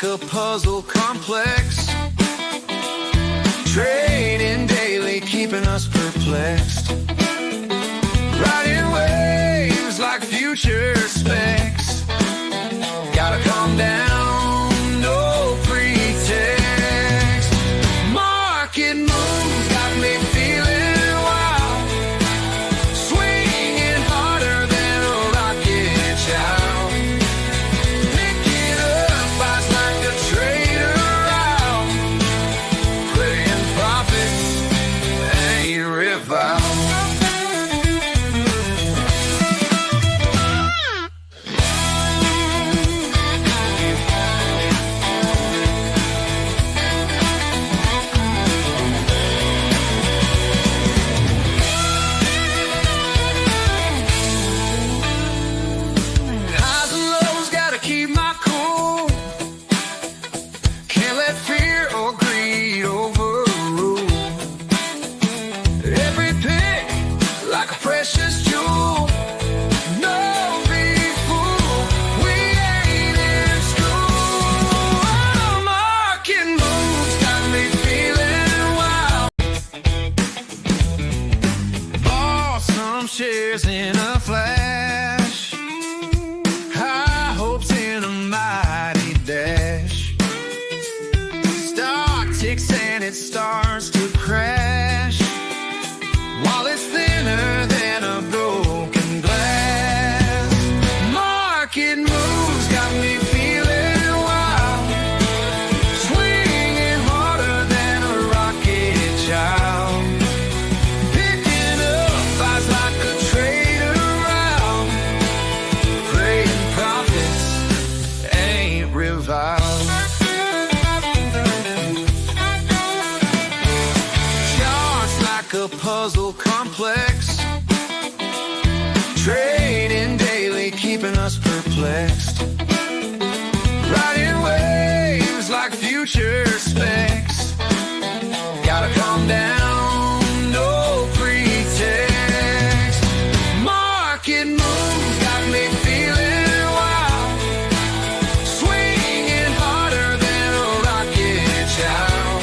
like a puzzle complex, trading daily, keeping us perplexed. Riding waves like future specs. Gotta calm down, no pretext. Market moves got me feeling wild, swinging harder than a rocket child. Picking up odds like a trader out, playing profits ain't reviled. Shares in a flash, high hopes in a mighty dash. Stock ticks and it starts to crash, while it's thinner than a broken glass. Market moves got me feeling wild, swinging harder than a rocket child. Charts like a puzzle complex, trading daily, keeping us perplexed. Riding waves like future specs. Gotta calm down, no pretext. Market moves got me feeling wild, swinging harder than a rocket child.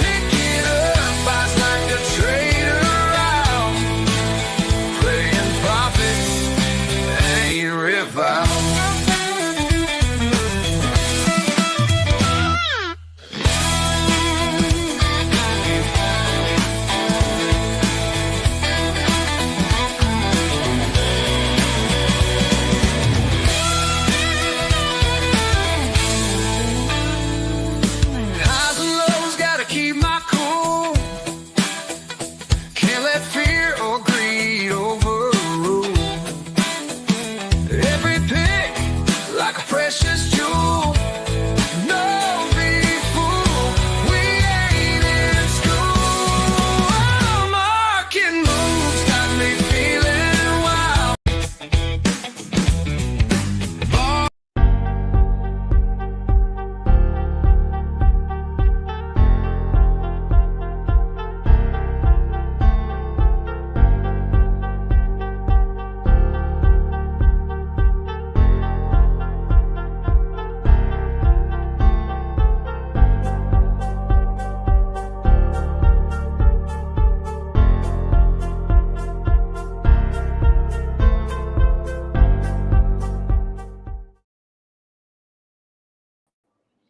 Picking up odds like a trader out, playing profits ain't reviled. Precious jewel, no be fool, we ain't in school. Oh, market moves got me feeling wild.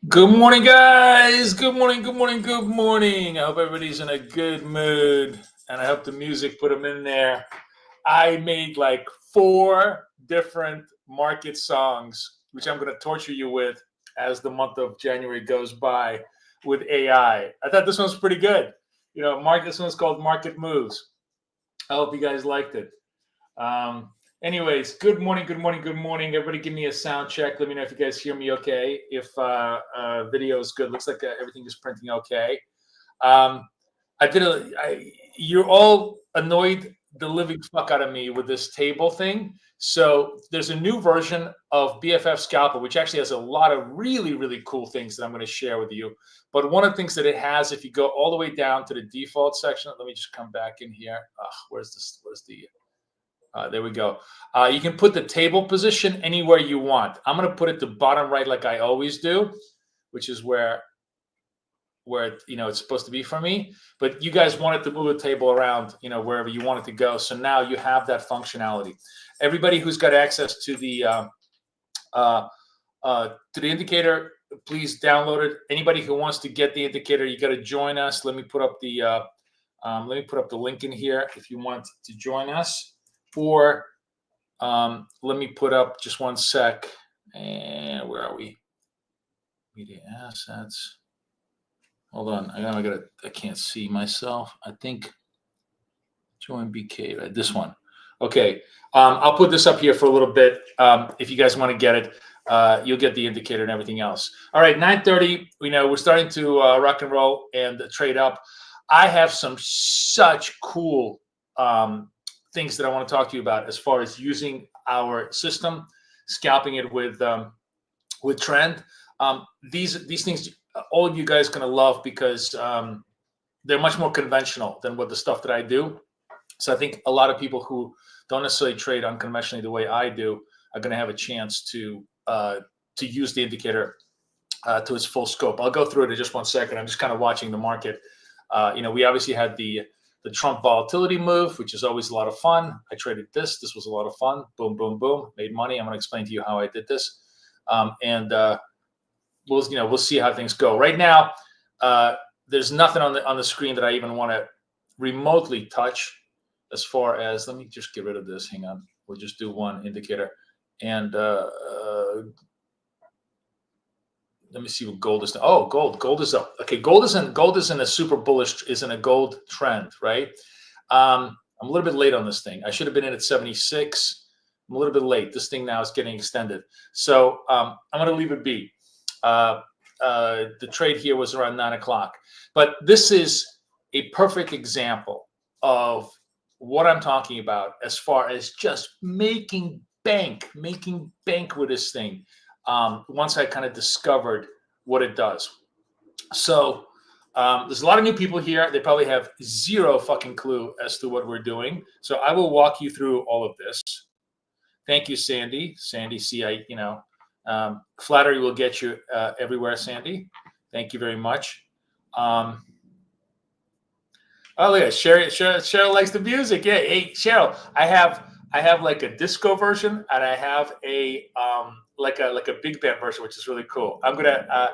Good morning, guys. Good morning, good morning, good morning. I hope everybody's in a good mood, and I hope the music put them in there. I made like 4 different market songs, which I'm going to torture you with as the month of January goes by with AI. I thought this one's pretty good. You know, this one's called Market Moves. I hope you guys liked it. Anyways, good morning, good morning, good morning. Everybody give me a sound check. Let me know if you guys hear me okay. If video is good. Looks like everything is printing okay. You're all annoyed the living fuck out of me with this table thing. So there's a new version of BFF Scalper, which actually has a lot of really, really cool things that I'm going to share with you. But one of the things that it has, if you go all the way down to the default section, let me just come back in here. Where's the There we go. You can put the table position anywhere you want. I'm going to put it to bottom right like I always do, which is where it's supposed to be for me. But you guys wanted to move the table around, wherever you want it to go. So now you have that functionality. Everybody who's got access to the indicator, please download it. Anybody who wants to get the indicator, you got to join us. Let me put up the link in here if you want to join us. Or let me put up just one sec. And where are we? Media assets. Hold on. I can't see myself. I think join BK, right? This one. Okay. I'll put this up here for a little bit. If you guys want to get it, you'll get the indicator and everything else. All right, 9:30. We're starting to rock and roll and trade up. I have such cool things that I want to talk to you about as far as using our system, scalping it with trend. These things, all of you guys are going to love because they're much more conventional than what the stuff that I do. So I think a lot of people who don't necessarily trade unconventionally the way I do are going to have a chance to use the indicator to its full scope. I'll go through it in just one second. I'm just kind of watching the market. We obviously had the Trump volatility move, which is always a lot of fun. I traded this. This was a lot of fun. Boom, boom, boom. Made money. I'm going to explain to you how I did this. We'll see how things go. Right now, there's nothing on the screen that I even want to remotely touch. As far as, let me just get rid of this. Hang on. We'll just do one indicator. And let me see what gold is. Oh, gold is up. Okay, gold is in a super bullish, is in a gold trend, right? I'm a little bit late on this thing. I should have been in at 76. I'm a little bit late. This thing now is getting extended. So I'm going to leave it be. The trade here was around 9 o'clock. But this is a perfect example of what I'm talking about as far as just making bank with this thing. Once I kind of discovered what it does. So there's a lot of new people here. They probably have zero fucking clue as to what we're doing. So I will walk you through all of this. Thank you, Sandy. Sandy, flattery will get you everywhere, Sandy. Thank you very much. Oh, look at Cheryl likes the music. Yeah, hey, Cheryl, I have like a disco version, and I have a like a big band version, which is really cool. I'm gonna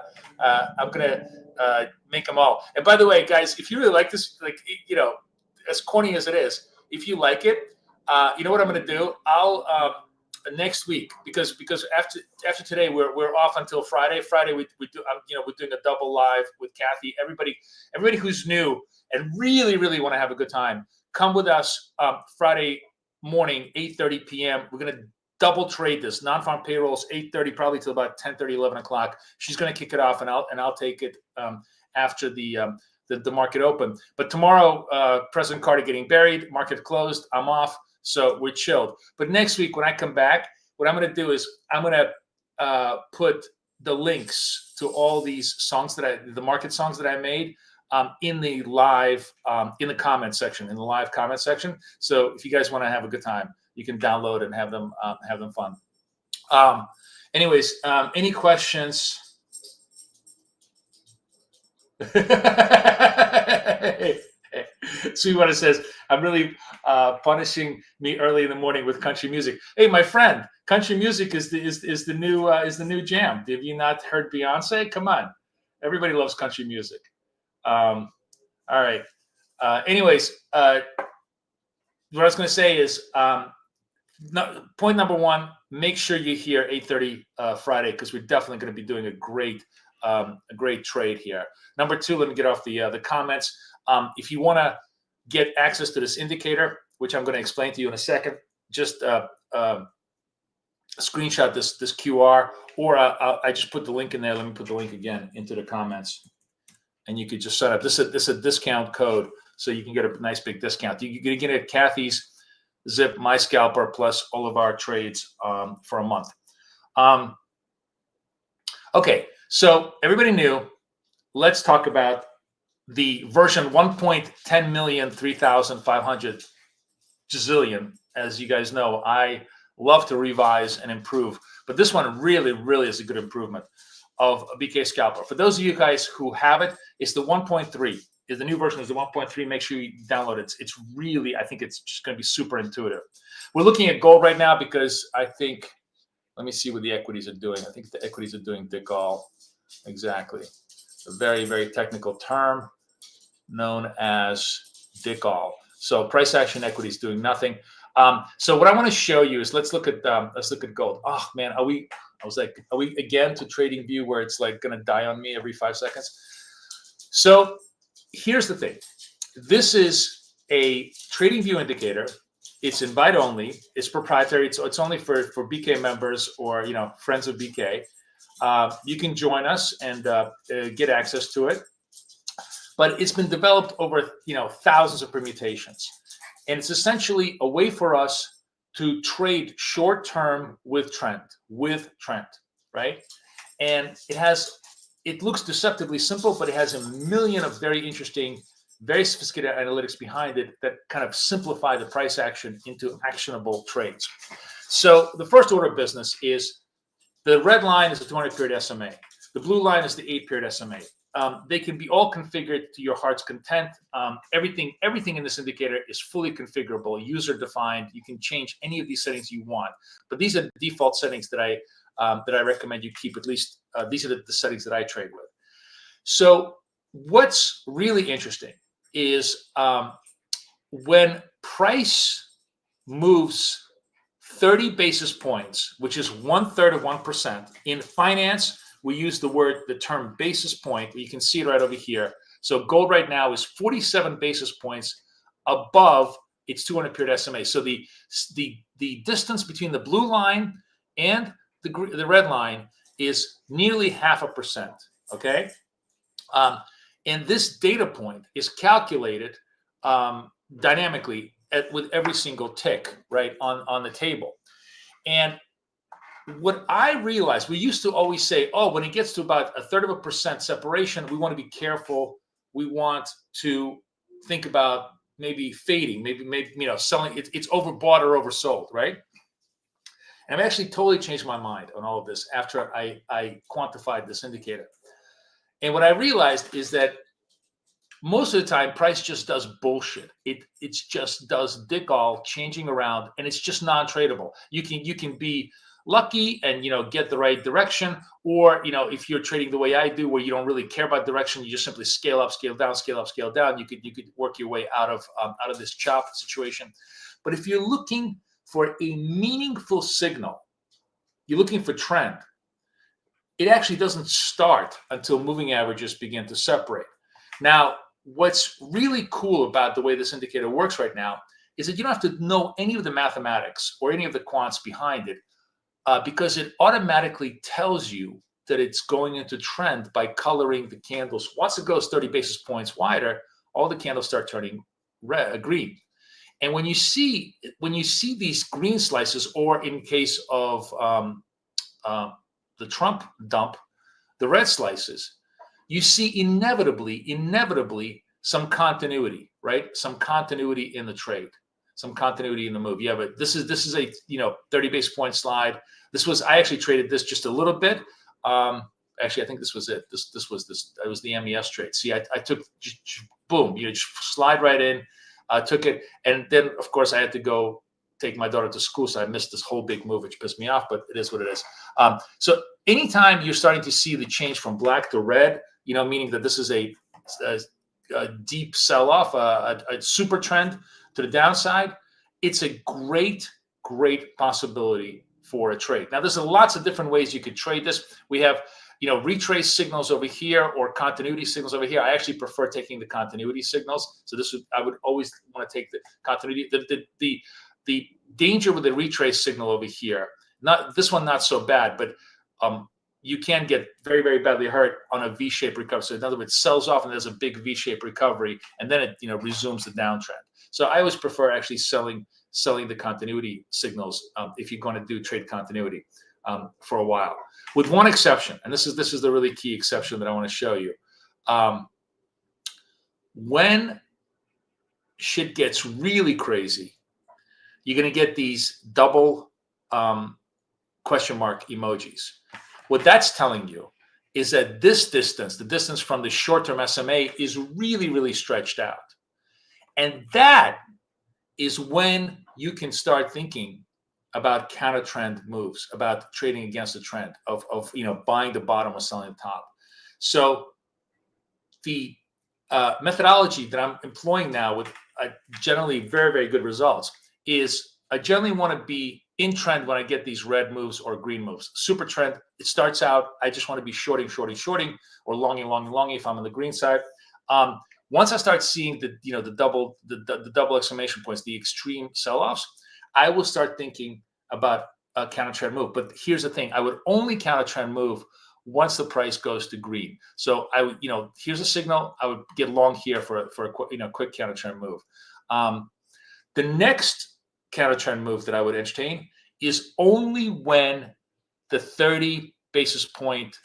make them all. And by the way, guys, if you really like this, as corny as it is, if you like it, you know what I'm gonna do? I'll next week because after today we're off until Friday. Friday we're doing a double live with Kathy. Everybody who's new and really want to have a good time, come with us Friday morning, 8:30 p.m. We're going to double trade this. Non-farm payrolls, 8:30 probably till about 10:30, 11 o'clock. She's going to kick it off, and I'll take it after the market open. But tomorrow, President Carter getting buried, market closed. I'm off, so we're chilled. But next week when I come back, what I'm going to do is I'm going to put the links to all these songs the market songs that I made. In the live, in the comment section, So if you guys want to have a good time, you can download and have them fun. Anyways, any questions? Sweetwater says, I'm really punishing me early in the morning with country music. Hey, my friend, country music is the new jam. Have you not heard Beyonce? Come on, everybody loves country music. All right. Anyways, what I was going to say is point number one, make sure you're here 8:30 Friday, because we're definitely going to be doing a great trade here. Number two, let me get off the comments. If you want to get access to this indicator, which I'm going to explain to you in a second, just screenshot this QR, or I just put the link in there. Let me put the link again into the comments. And you could just sign up. This is a discount code, so you can get a nice big discount. You can get it Kathy's Zip, My Scalper, plus all of our trades for a month. Okay, so everybody knew. Let's talk about the version 1.10,003,500 gazillion as you guys know, I love to revise and improve, but this one really is a good improvement of a BK Scalper. For those of you guys who have it, it's the 1.3. Is the new version is the 1.3. Make sure you download it. It's really, I think it's just going to be super intuitive. We're looking at gold right now because I think, let me see what the equities are doing. I think the equities are doing Dick all. Exactly. A very technical term known as Dick all. So price action equity is doing nothing. So what I want to show you is let's look at gold. Oh man, are we again to Trading View where it's like going to die on me every 5 seconds? So here's the thing. This is a Trading View indicator. It's invite only. It's proprietary. It's only for BK members or friends of BK. You can join us and get access to it. But it's been developed over thousands of permutations, and it's essentially a way for us to trade short term with trend, right? And it looks deceptively simple, but it has a million of very interesting, very sophisticated analytics behind it that kind of simplify the price action into actionable trades. So the first order of business is the red line is the 200-period SMA. The blue line is the 8-period SMA. They can be all configured to your heart's content. Everything in this indicator is fully configurable, user defined. You can change any of these settings you want. But these are the default settings that I recommend you keep. At least these are the settings that I trade with. So what's really interesting is when price moves 30 basis points, which is 1/3 of 1%. In finance, we use the term basis point. You can see it right over here. So gold right now is 47 basis points above its 200-period SMA. So the distance between the blue line and the red line is nearly 0.5%. Okay, and this data point is calculated dynamically with every single tick right on the table. And what I realized, we used to always say, oh, when it gets to about 1/3% separation, we want to be careful. We want to think about maybe fading, maybe selling. It's overbought or oversold, right? And I've actually totally changed my mind on all of this after I quantified this indicator. And what I realized is that most of the time, price just does bullshit. It just does dick all, changing around, and it's just non-tradable. You can be lucky and get the right direction, or if you're trading the way I do, where you don't really care about direction, you just simply scale up, scale down, scale up, scale down. You could work your way out of this chop situation. But if you're looking for a meaningful signal, you're looking for trend. It actually doesn't start until moving averages begin to separate. Now, what's really cool about the way this indicator works right now is that you don't have to know any of the mathematics or any of the quants behind it, because it automatically tells you that it's going into trend by coloring the candles. Once it goes 30 basis points wider, all the candles start turning green. And when you see these green slices, or in case of the Trump dump, the red slices, you see inevitably some continuity, right? Some continuity in the trade, some continuity in the move. You have this is a 30 basis point slide. I actually traded this just a little bit. Actually, I think this was it. This was the MES trade. See, I took boom, just slide right in, took it, and then of course I had to go take my daughter to school, so I missed this whole big move, which pissed me off. But it is what it is. So anytime you're starting to see the change from black to red, meaning that this is a deep sell-off, a super trend to the downside, it's a great possibility for a trade. Now, there's lots of different ways you could trade this. We have, retrace signals over here or continuity signals over here. I actually prefer taking the continuity signals. So I would always want to take the continuity. The danger with the retrace signal over here, this one not so bad, but you can get very badly hurt on a V-shaped recovery. So in other words, sells off and there's a big V-shaped recovery, and then it resumes the downtrend. So I always prefer actually selling the continuity signals if you're going to do trade continuity for a while, with one exception. And this is the really key exception that I want to show you. When shit gets really crazy, you're going to get these double question mark emojis. What that's telling you is that this distance, the distance from the short-term SMA, is really, really stretched out. And that is when you can start thinking about counter trend moves, about trading against the trend of buying the bottom or selling the top. So the methodology that I'm employing now with generally very, very good results is I generally want to be in trend when I get these red moves or green moves. Super trend, it starts out, I just want to be shorting, or longing if I'm on the green side. Once I start seeing the double exclamation points, the extreme sell-offs, I will start thinking about a counter trend move. But here's the thing: I would only counter trend move once the price goes to green. So I would, here's a signal. I would get long here for a quick counter trend move. The next counter trend move that I would entertain is only when the 30 basis point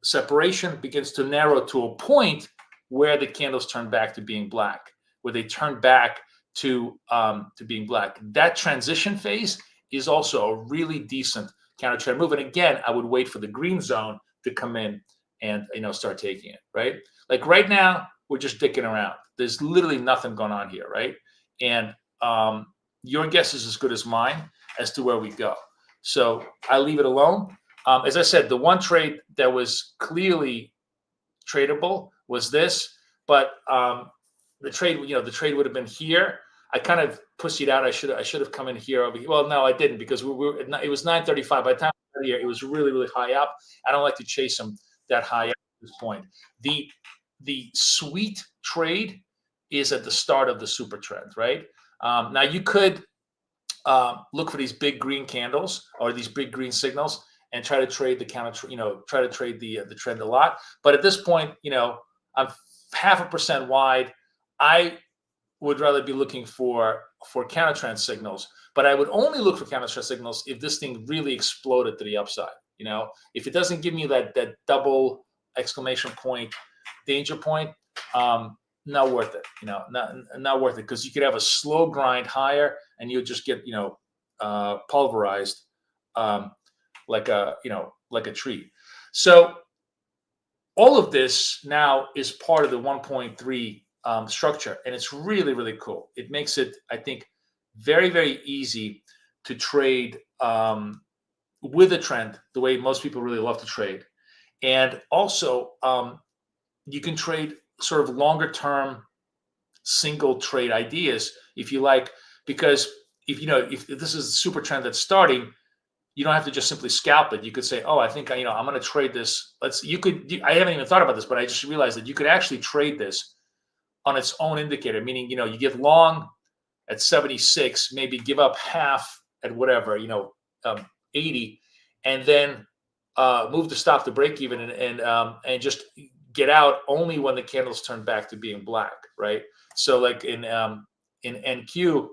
separation begins to narrow to a point where the candles turn back to being black, where they turn back to being black. That transition phase is also a really decent counter trend move. And again, I would wait for the green zone to come in and start taking it, right? Like right now, we're just dicking around. There's literally nothing going on here, right? And your guess is as good as mine as to where we go. So I leave it alone. As I said, the one trade that was clearly tradable was this, but the trade would have been here. I kind of pussied out. I should have come in here over here. Well, no, I didn't, because it was 9:35. By the time I got here, it was really, really high up. I don't like to chase them that high up at this point. The sweet trade is at the start of the super trend, right? Now you could look for these big green candles or these big green signals and try to trade the counter, try to trade the trend a lot. But at this point, I'm 0.5% wide. I would rather be looking for counter trend signals, but I would only look for counter trend signals if this thing really exploded to the upside. If it doesn't give me that double exclamation point danger point, not worth it. Not worth it, because you could have a slow grind higher and you'll just get pulverized like a tree. So all of this now is part of the 1.3 structure, and it's really, really cool. It makes it, I think, very, very easy to trade with a trend the way most people really love to trade. And also, you can trade sort of longer term single trade ideas if you like, because if this is a super trend that's starting, you don't have to just simply scalp it. You could say, oh, I think I'm going to trade this. I haven't even thought about this, but I just realized that you could actually trade this on its own indicator, meaning you get long at 76, maybe give up half at whatever 80, and then move the stop to break even and just get out only when the candles turn back to being black, right? So like in NQ,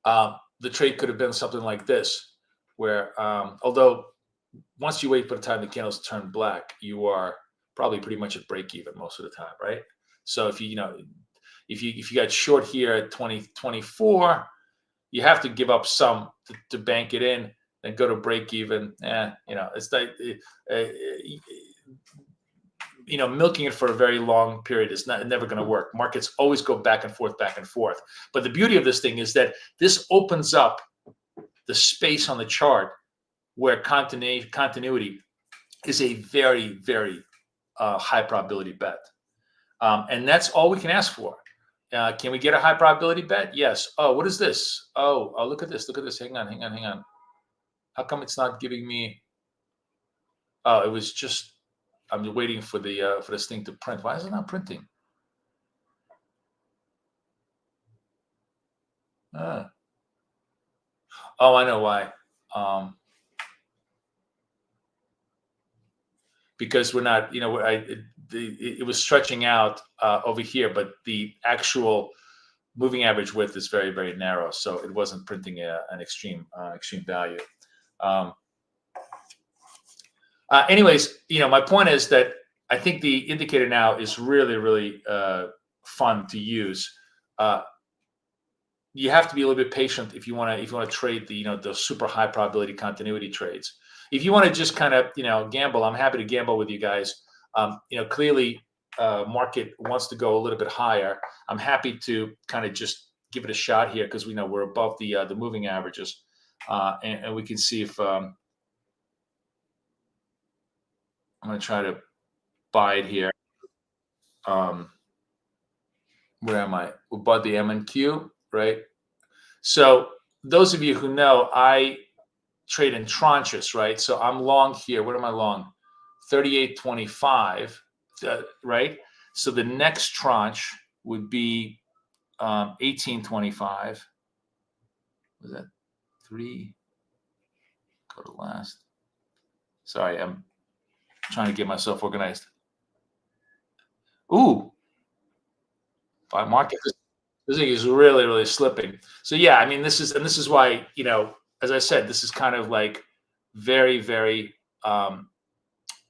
the trade could have been something like this, where although once you wait for the time the candles turn black, you are probably pretty much at break even most of the time, right? So if you got short here at 2024, you have to give up some to bank it in, then go to break even. It's like milking it for a very long period is never going to work. Markets always go back and forth. But the beauty of this thing is that this opens up the space on the chart where continuity is a very, very high probability bet. And that's all we can ask for. Can we get a high probability bet? Yes. Oh, what is this? Oh, look at this. Hang on. How come it's not giving me? Oh, it was just, I'm waiting for this thing to print. Why is it not printing? Oh, I know why. Because we're not, it was stretching out over here, but the actual moving average width is very, very narrow, so it wasn't printing an extreme value. Anyways, my point is that I think the indicator now is really, really fun to use. you have to be a little bit patient if you want to trade the super high probability continuity trades. If you want to just kind of gamble, I'm happy to gamble with you guys. Clearly, market wants to go a little bit higher. I'm happy to kind of just give it a shot here because we know we're above the moving averages, and we can see if I'm going to try to buy it here. Where am I? We bought the MNQ, right? So those of you who know, I trade in tranches, right? So I'm long here. What am I long? 38.25, right? So the next tranche would be 18.25. Was that 3? Go to last. Sorry, I'm trying to get myself organized. Ooh, by market. This thing is really, really slipping. So yeah, I mean, this is why, as I said, this is kind of like very, very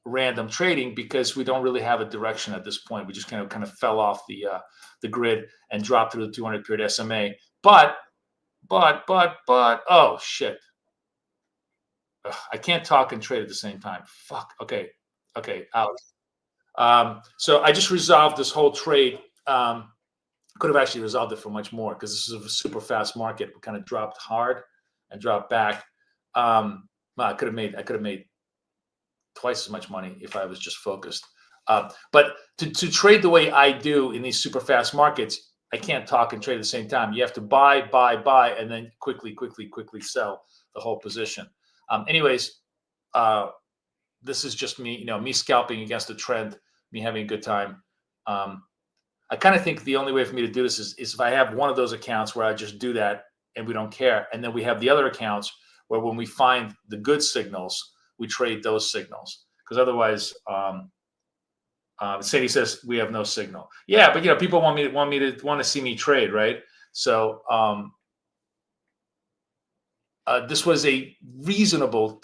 random trading because we don't really have a direction at this point. We just kind of fell off the grid and dropped through the 200 period SMA. But oh shit. Ugh, I can't talk and trade at the same time. Fuck. Okay, out. So I just resolved this whole trade. Could have actually resolved it for much more because this is a super fast market. We kind of dropped hard and dropped back. I could have made twice as much money if I was just focused. But to trade the way I do in these super fast markets, I can't talk and trade at the same time. You have to buy, and then quickly sell the whole position. Anyways, this is just me, me scalping against the trend, me having a good time. I kind of think the only way for me to do this is if I have one of those accounts where I just do that and we don't care. And then we have the other accounts where when we find the good signals, we trade those signals. Because otherwise, Sadie says we have no signal. Yeah, but people want to see me trade, right? So this was a reasonable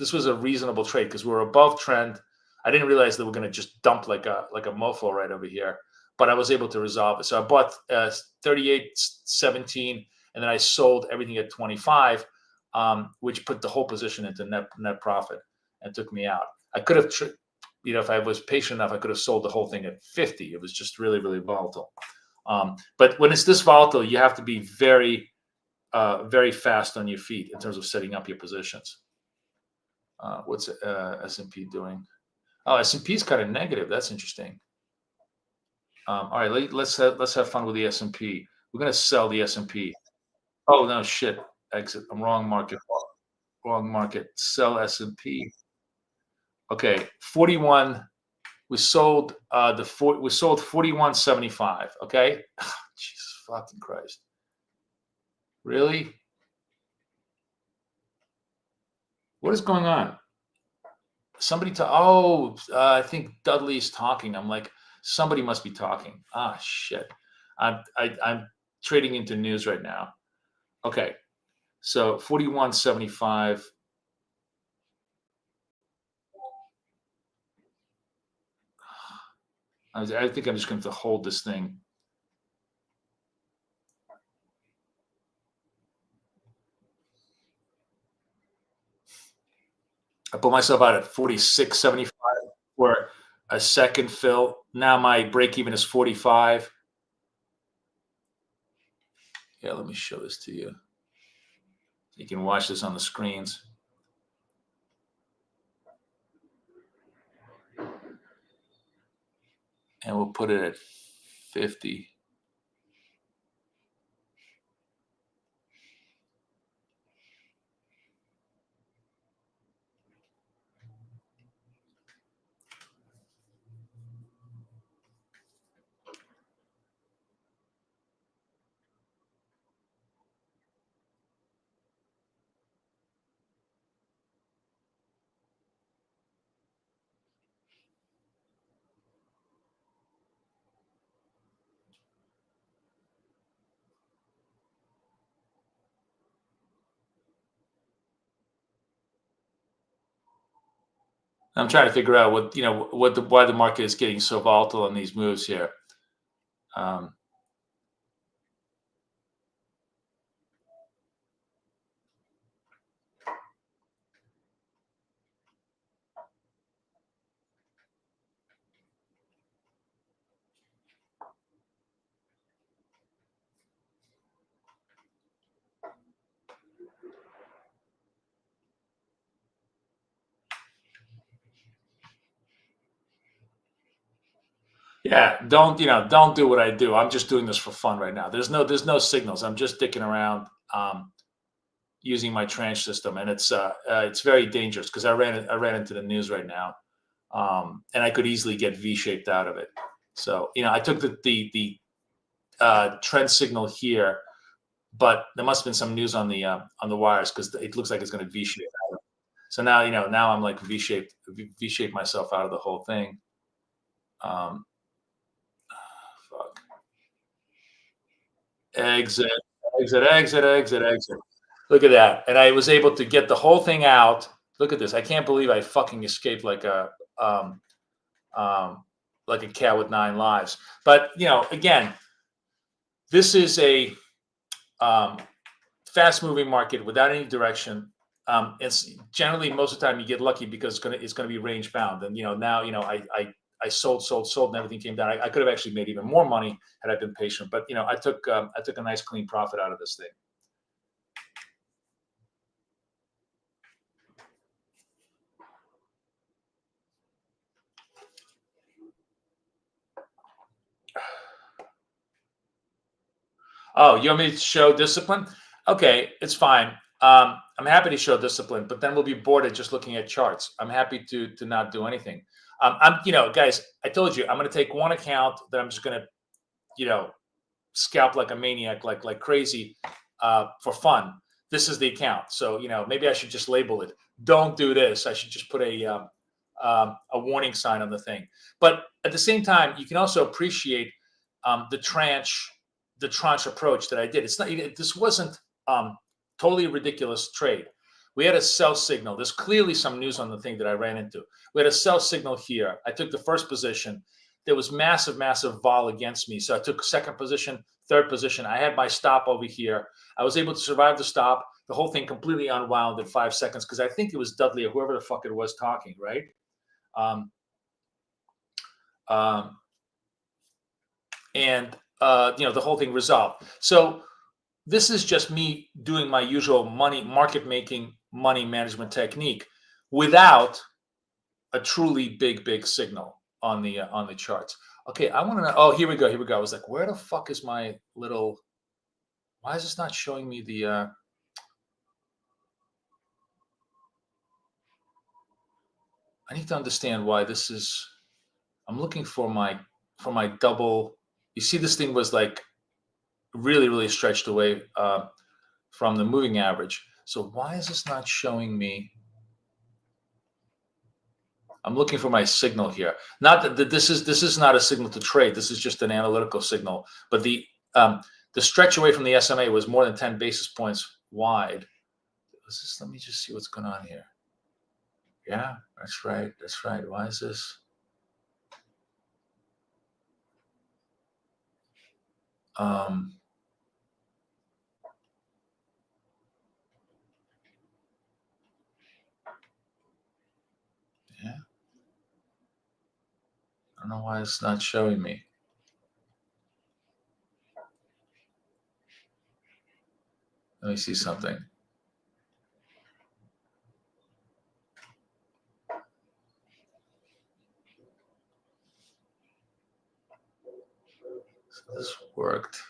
trade because we're above trend. I didn't realize that we're going to just dump like a mofo right over here. But I was able to resolve it. So I bought 38.17, and then I sold everything at 25, which put the whole position into net profit and took me out. I could have, if I was patient enough, I could have sold the whole thing at 50. It was just really, really volatile. But when it's this volatile, you have to be very, very fast on your feet in terms of setting up your positions. What's S&P doing? Oh, S&P is kind of negative. That's interesting. All right, let's have fun with the S&P. We're gonna sell the S&P. Oh no, shit! Exit. I'm wrong market. Wrong market. Sell S&P. Okay, 41. We sold we sold 41.75. Okay. Jesus fucking Christ. Really? What is going on? Somebody I think Dudley's talking. I'm like, somebody must be talking. Ah, shit. I'm trading into news right now. Okay. So 41.75. I think I'm just going to hold this thing. I put myself out at 46.75 for a second fill. Now my break even is 45. Yeah, let me show this to you. You can watch this on the screens. And we'll put it at 50. I'm trying to figure out why the market is getting so volatile on these moves here. Yeah, don't do what I do. I'm just doing this for fun right now. There's no signals. I'm just dicking around using my tranche system, and it's very dangerous because I ran into the news right now, and I could easily get V-shaped out of it. So I took the trend signal here, but there must have been some news on the wires because it looks like it's going to V-shape out. So now I'm like V-shaped myself out of the whole thing. Um, fuck. Exit, exit, exit, exit, exit. Look at that. And I was able to get the whole thing out. Look at this. I can't believe I fucking escaped um, like a cat with 9 lives. But again, this is a um, fast moving market without any direction. It's generally most of the time you get lucky because it's gonna be range bound. And now I sold, and everything came down. I could have actually made even more money had I been patient. But I took a nice clean profit out of this thing. Oh, you want me to show discipline? Okay, it's fine. I'm happy to show discipline, but then we'll be bored at just looking at charts. I'm happy to not do anything. Guys, I told you I'm going to take one account that I'm just going to, scalp like a maniac, like crazy, for fun. This is the account, so maybe I should just label it. Don't do this. I should just put a warning sign on the thing. But at the same time, you can also appreciate the tranche approach that I did. It's not this wasn't totally ridiculous trade. We had a sell signal. There's clearly some news on the thing that I ran into. We had a sell signal here. I took the first position. There was massive, massive vol against me. So I took second position, third position. I had my stop over here. I was able to survive the stop. The whole thing completely unwound in 5 seconds because I think it was Dudley or whoever the fuck it was talking, right? Um, um, and the whole thing resolved. So this is just me doing my usual market making money management technique without a truly big signal on the charts. Okay, I want to know. Oh, here we go. Here we go. I was like, where the fuck is my little? Why is this not showing me the? I need to understand why this is. I'm looking for my double. You see, this thing was like really stretched away from the moving average. So why is this not showing me? I'm looking for my signal here. Not that this is not a signal to trade. This is just an analytical signal. But the stretch away from the SMA was more than 10 basis points wide. Let me just see what's going on here. Yeah, that's right. That's right. Why is this? Yeah. I don't know why it's not showing me. Let me see something. So this worked.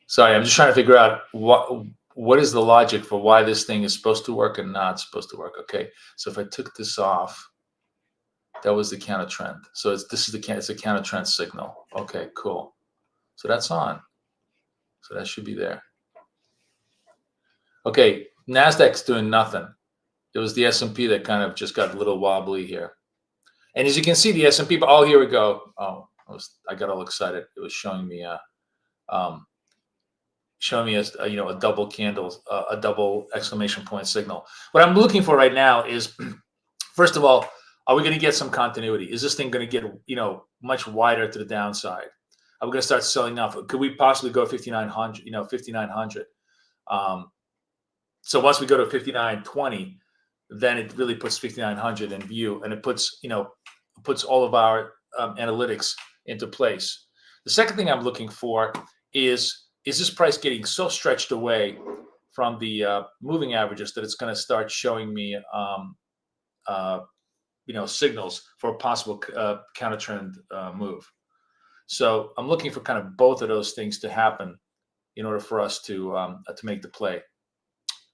Sorry, I'm just trying to figure out what is the logic for why this thing is supposed to work and not supposed to work. Okay, so if I took this off, that was the counter trend. So it's a counter trend signal. Okay, cool. So that's on. So that should be there. Okay, Nasdaq's doing nothing. It was the S&P that kind of just got a little wobbly here. And as you can see, the S&P. Oh, here we go. Oh, I got all excited. It was showing me a double candle, a double exclamation point signal. What I'm looking for right now is, first of all, are we going to get some continuity? Is this thing going to get much wider to the downside? Are we going to start selling off? Could we possibly go 5,900? 5,900. So once we go to 5,920, then it really puts 5,900 in view, and it puts all of our analytics into place. The second thing I'm looking for is this price getting so stretched away from the moving averages that it's going to start showing me signals for a possible counter trend move. So I'm looking for kind of both of those things to happen in order for us to make the play.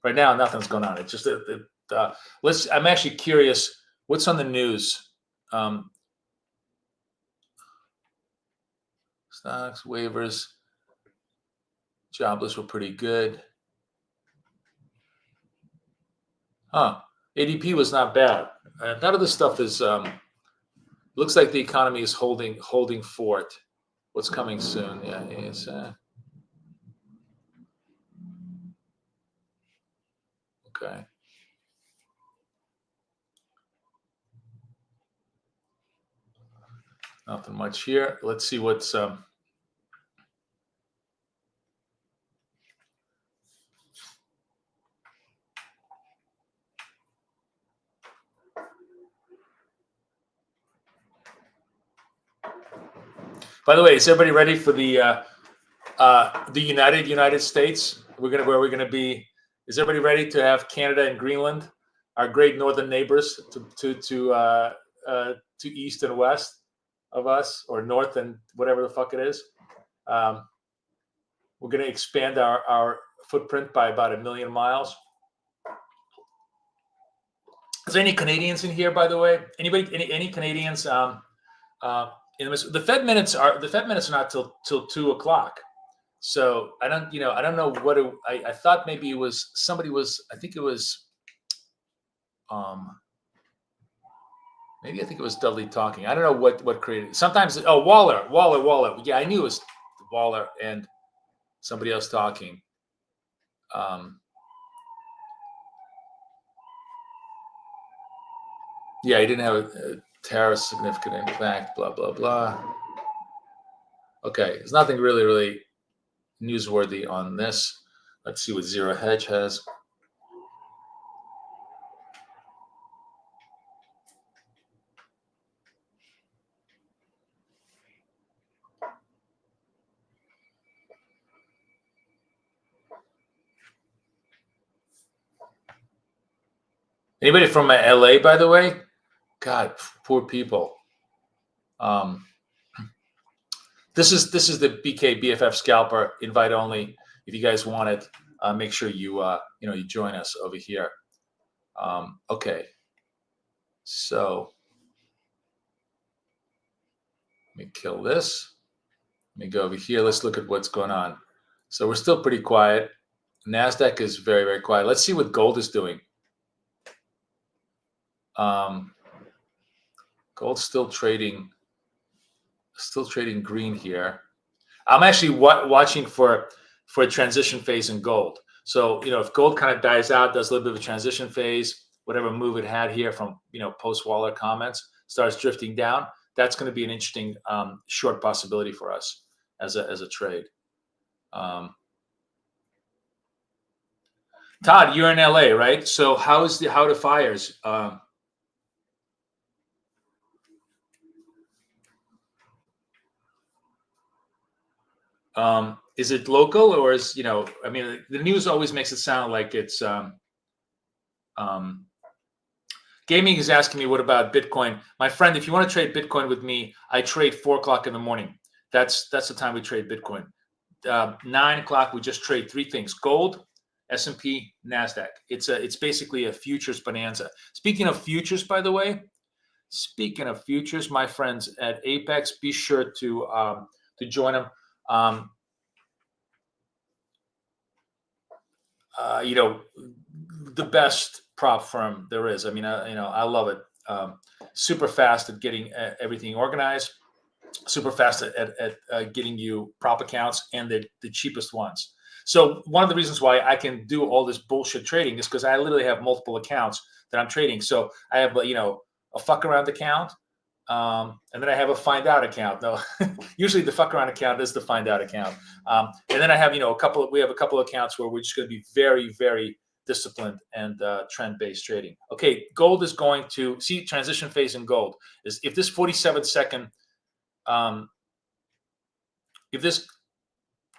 Right now, nothing's going on. It's just I'm actually curious what's on the news. Stocks, waivers, jobless were pretty good. ADP was not bad. None of this stuff is. Looks like the economy is holding fort. What's coming soon? Yeah, it's. Okay. Nothing much here. Let's see what's. By the way, is everybody ready for the United States? Where we're gonna be. Is everybody ready to have Canada and Greenland, our great northern neighbors, to east and west of us, or north and whatever the fuck it is? We're gonna expand our footprint by about 1 million miles. Is there any Canadians in here, by the way? Anybody? Any Canadians? The Fed minutes are not till 2 o'clock. So I don't know what I thought maybe it was somebody was, I think it was, maybe I think it was Dudley talking. I don't know what created it. Sometimes, Waller. Yeah, I knew it was Waller and somebody else talking. Yeah, he didn't have a tariff significant impact, blah, blah, blah. Okay, there's nothing really newsworthy on this. Let's see what Zero Hedge has. Anybody from LA, by the way? God, poor people. This is the BK BFF Scalper invite only. If you guys want it, make sure you you join us over here. Okay, so let me kill this. Let me go over here. Let's look at what's going on. So we're still pretty quiet. NASDAQ is very quiet. Let's see what gold is doing. Gold's still trading green here. I'm actually watching for a transition phase in gold. So if gold kind of dies out, does a little bit of a transition phase, whatever move it had here from post Waller comments starts drifting down, that's going to be an interesting short possibility for us as a trade. Todd, you're in LA, right? So how the fires? Is it local, or is the news always makes it sound like it's Gaming is asking me, what about Bitcoin? My friend, if you want to trade Bitcoin with me, I trade 4 o'clock in the morning. That's the time we trade Bitcoin. 9 o'clock, we just trade 3 things: gold, S&P, NASDAQ. It's basically a futures bonanza. Speaking of futures, by the way, my friends at Apex, be sure to join them. The best prop firm there is. I mean, I love it. Super fast at getting everything organized. Super fast at getting you prop accounts, and the cheapest ones. So one of the reasons why I can do all this bullshit trading is because I literally have multiple accounts that I'm trading. So I have a fuck around account, and then I have a find out account. No, usually the fuck around account is the find out account. And then I have we have a couple of accounts where we're just going to be very disciplined and trend-based trading. Okay, gold is going to see transition phase in gold. Is if this 47-second if this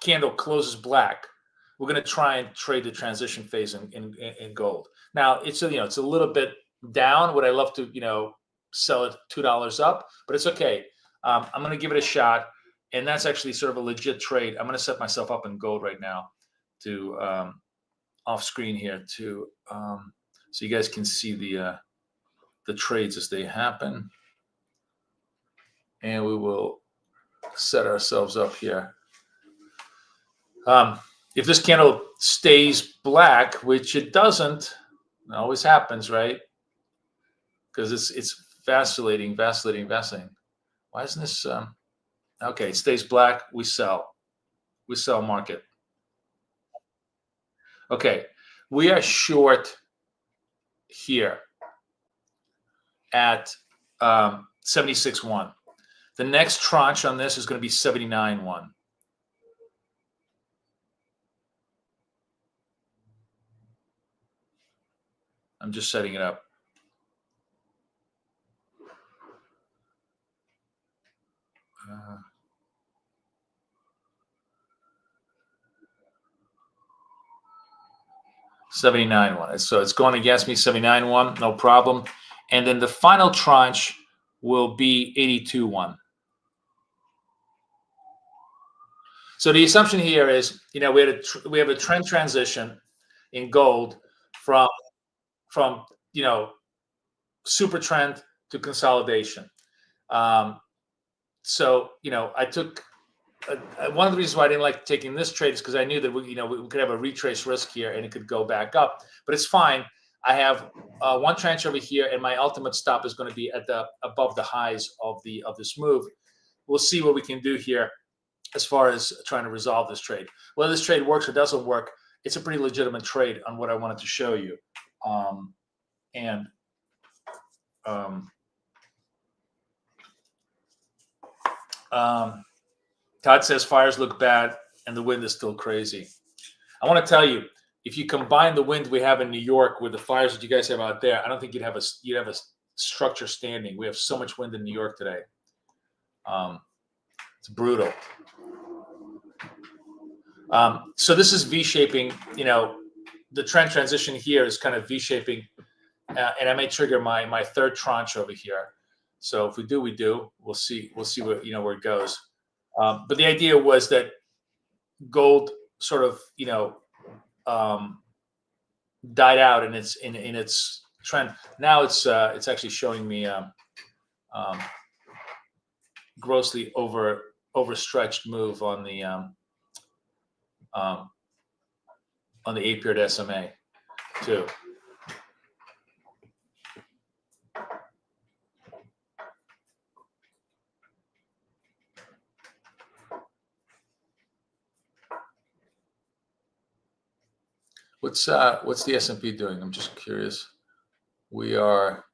candle closes black, we're going to try and trade the transition phase in gold. Now it's a little bit down. Would I love to sell it $2 up, but it's okay. I'm going to give it a shot. And that's actually sort of a legit trade. I'm going to set myself up in gold right now to off screen here to so you guys can see the trades as they happen. And we will set ourselves up here. If this candle stays black, which it doesn't, it always happens, right? Because it's vacillating. Why isn't this? Okay, it stays black. We sell market. Okay, we are short here at 76.1. The next tranche on this is going to be 79.1. I'm just setting it up. Uh, 79.1. So it's going against me, 79.1, no problem. And then the final tranche will be 82.1. So the assumption here is, we have a trend transition in gold from super trend to consolidation. So I took one of the reasons why I didn't like taking this trade is because I knew that we could have a retrace risk here and it could go back up, but it's fine. I have one tranche over here, and my ultimate stop is going to be at above the highs of this move. We'll see what we can do here as far as trying to resolve this trade. Whether this trade works or doesn't work, it's a pretty legitimate trade on what I wanted to show you. Todd says fires look bad and the wind is still crazy. I want to tell you, if you combine the wind we have in New York with the fires that you guys have out there, I don't think you'd have a structure standing. We have so much wind in New York today. It's brutal. So this is V-shaping. The trend transition here is kind of V-shaping, and I may trigger my third tranche over here. So if we do, we do. We'll see where where it goes. But the idea was that gold sort of died out in its trend. Now it's actually showing me grossly overstretched move on the 8-period SMA too. What's the S&P doing? I'm just curious. We are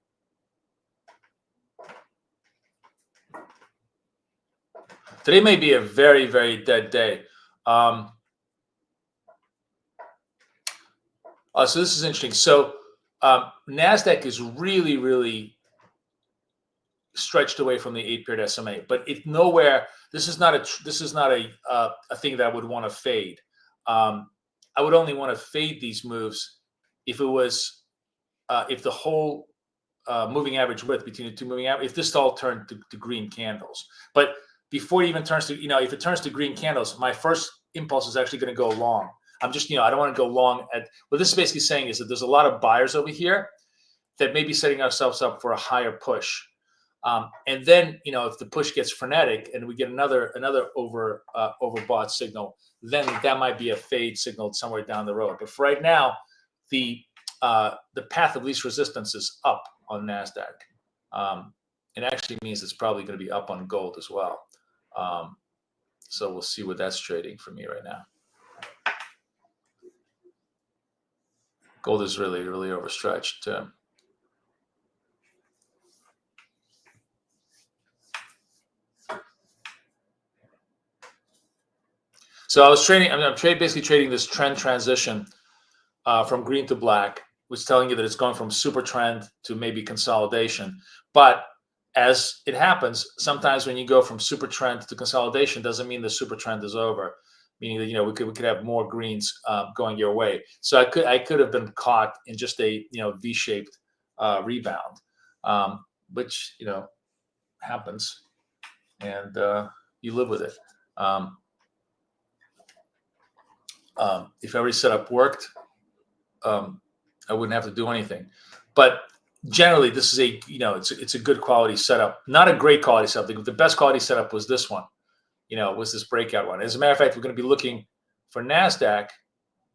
today may be a very, very dead day. So this is interesting. So NASDAQ is really, really stretched away from the 8-period SMA, but it's nowhere. This is not a thing that I would want to fade. I would only want to fade these moves if it was if the whole moving average width between the two moving average, if this all turned to green candles. But before it even turns to, if it turns to green candles, my first impulse is actually going to go long. I'm just, I don't want to go long at what this is basically saying is that there's a lot of buyers over here that may be setting ourselves up for a higher push. And then, if the push gets frenetic and we get another overbought signal, then that might be a fade signal somewhere down the road. But for right now, the path of least resistance is up on NASDAQ. It actually means it's probably going to be up on gold as well. So we'll see what that's trading for me right now. Gold is really, really overstretched too. So I was trading. I'm basically trading this trend transition from green to black, which is telling you that it's going from super trend to maybe consolidation. But as it happens, sometimes when you go from super trend to consolidation, doesn't mean the super trend is over. Meaning that we could have more greens going your way. So I could have been caught in just a V-shaped rebound. which happens, and you live with it. If every setup worked, I wouldn't have to do anything. But generally, this is it's a good quality setup. Not a great quality setup. The best quality setup was this one. Was this breakout one. As a matter of fact, we're going to be looking for NASDAQ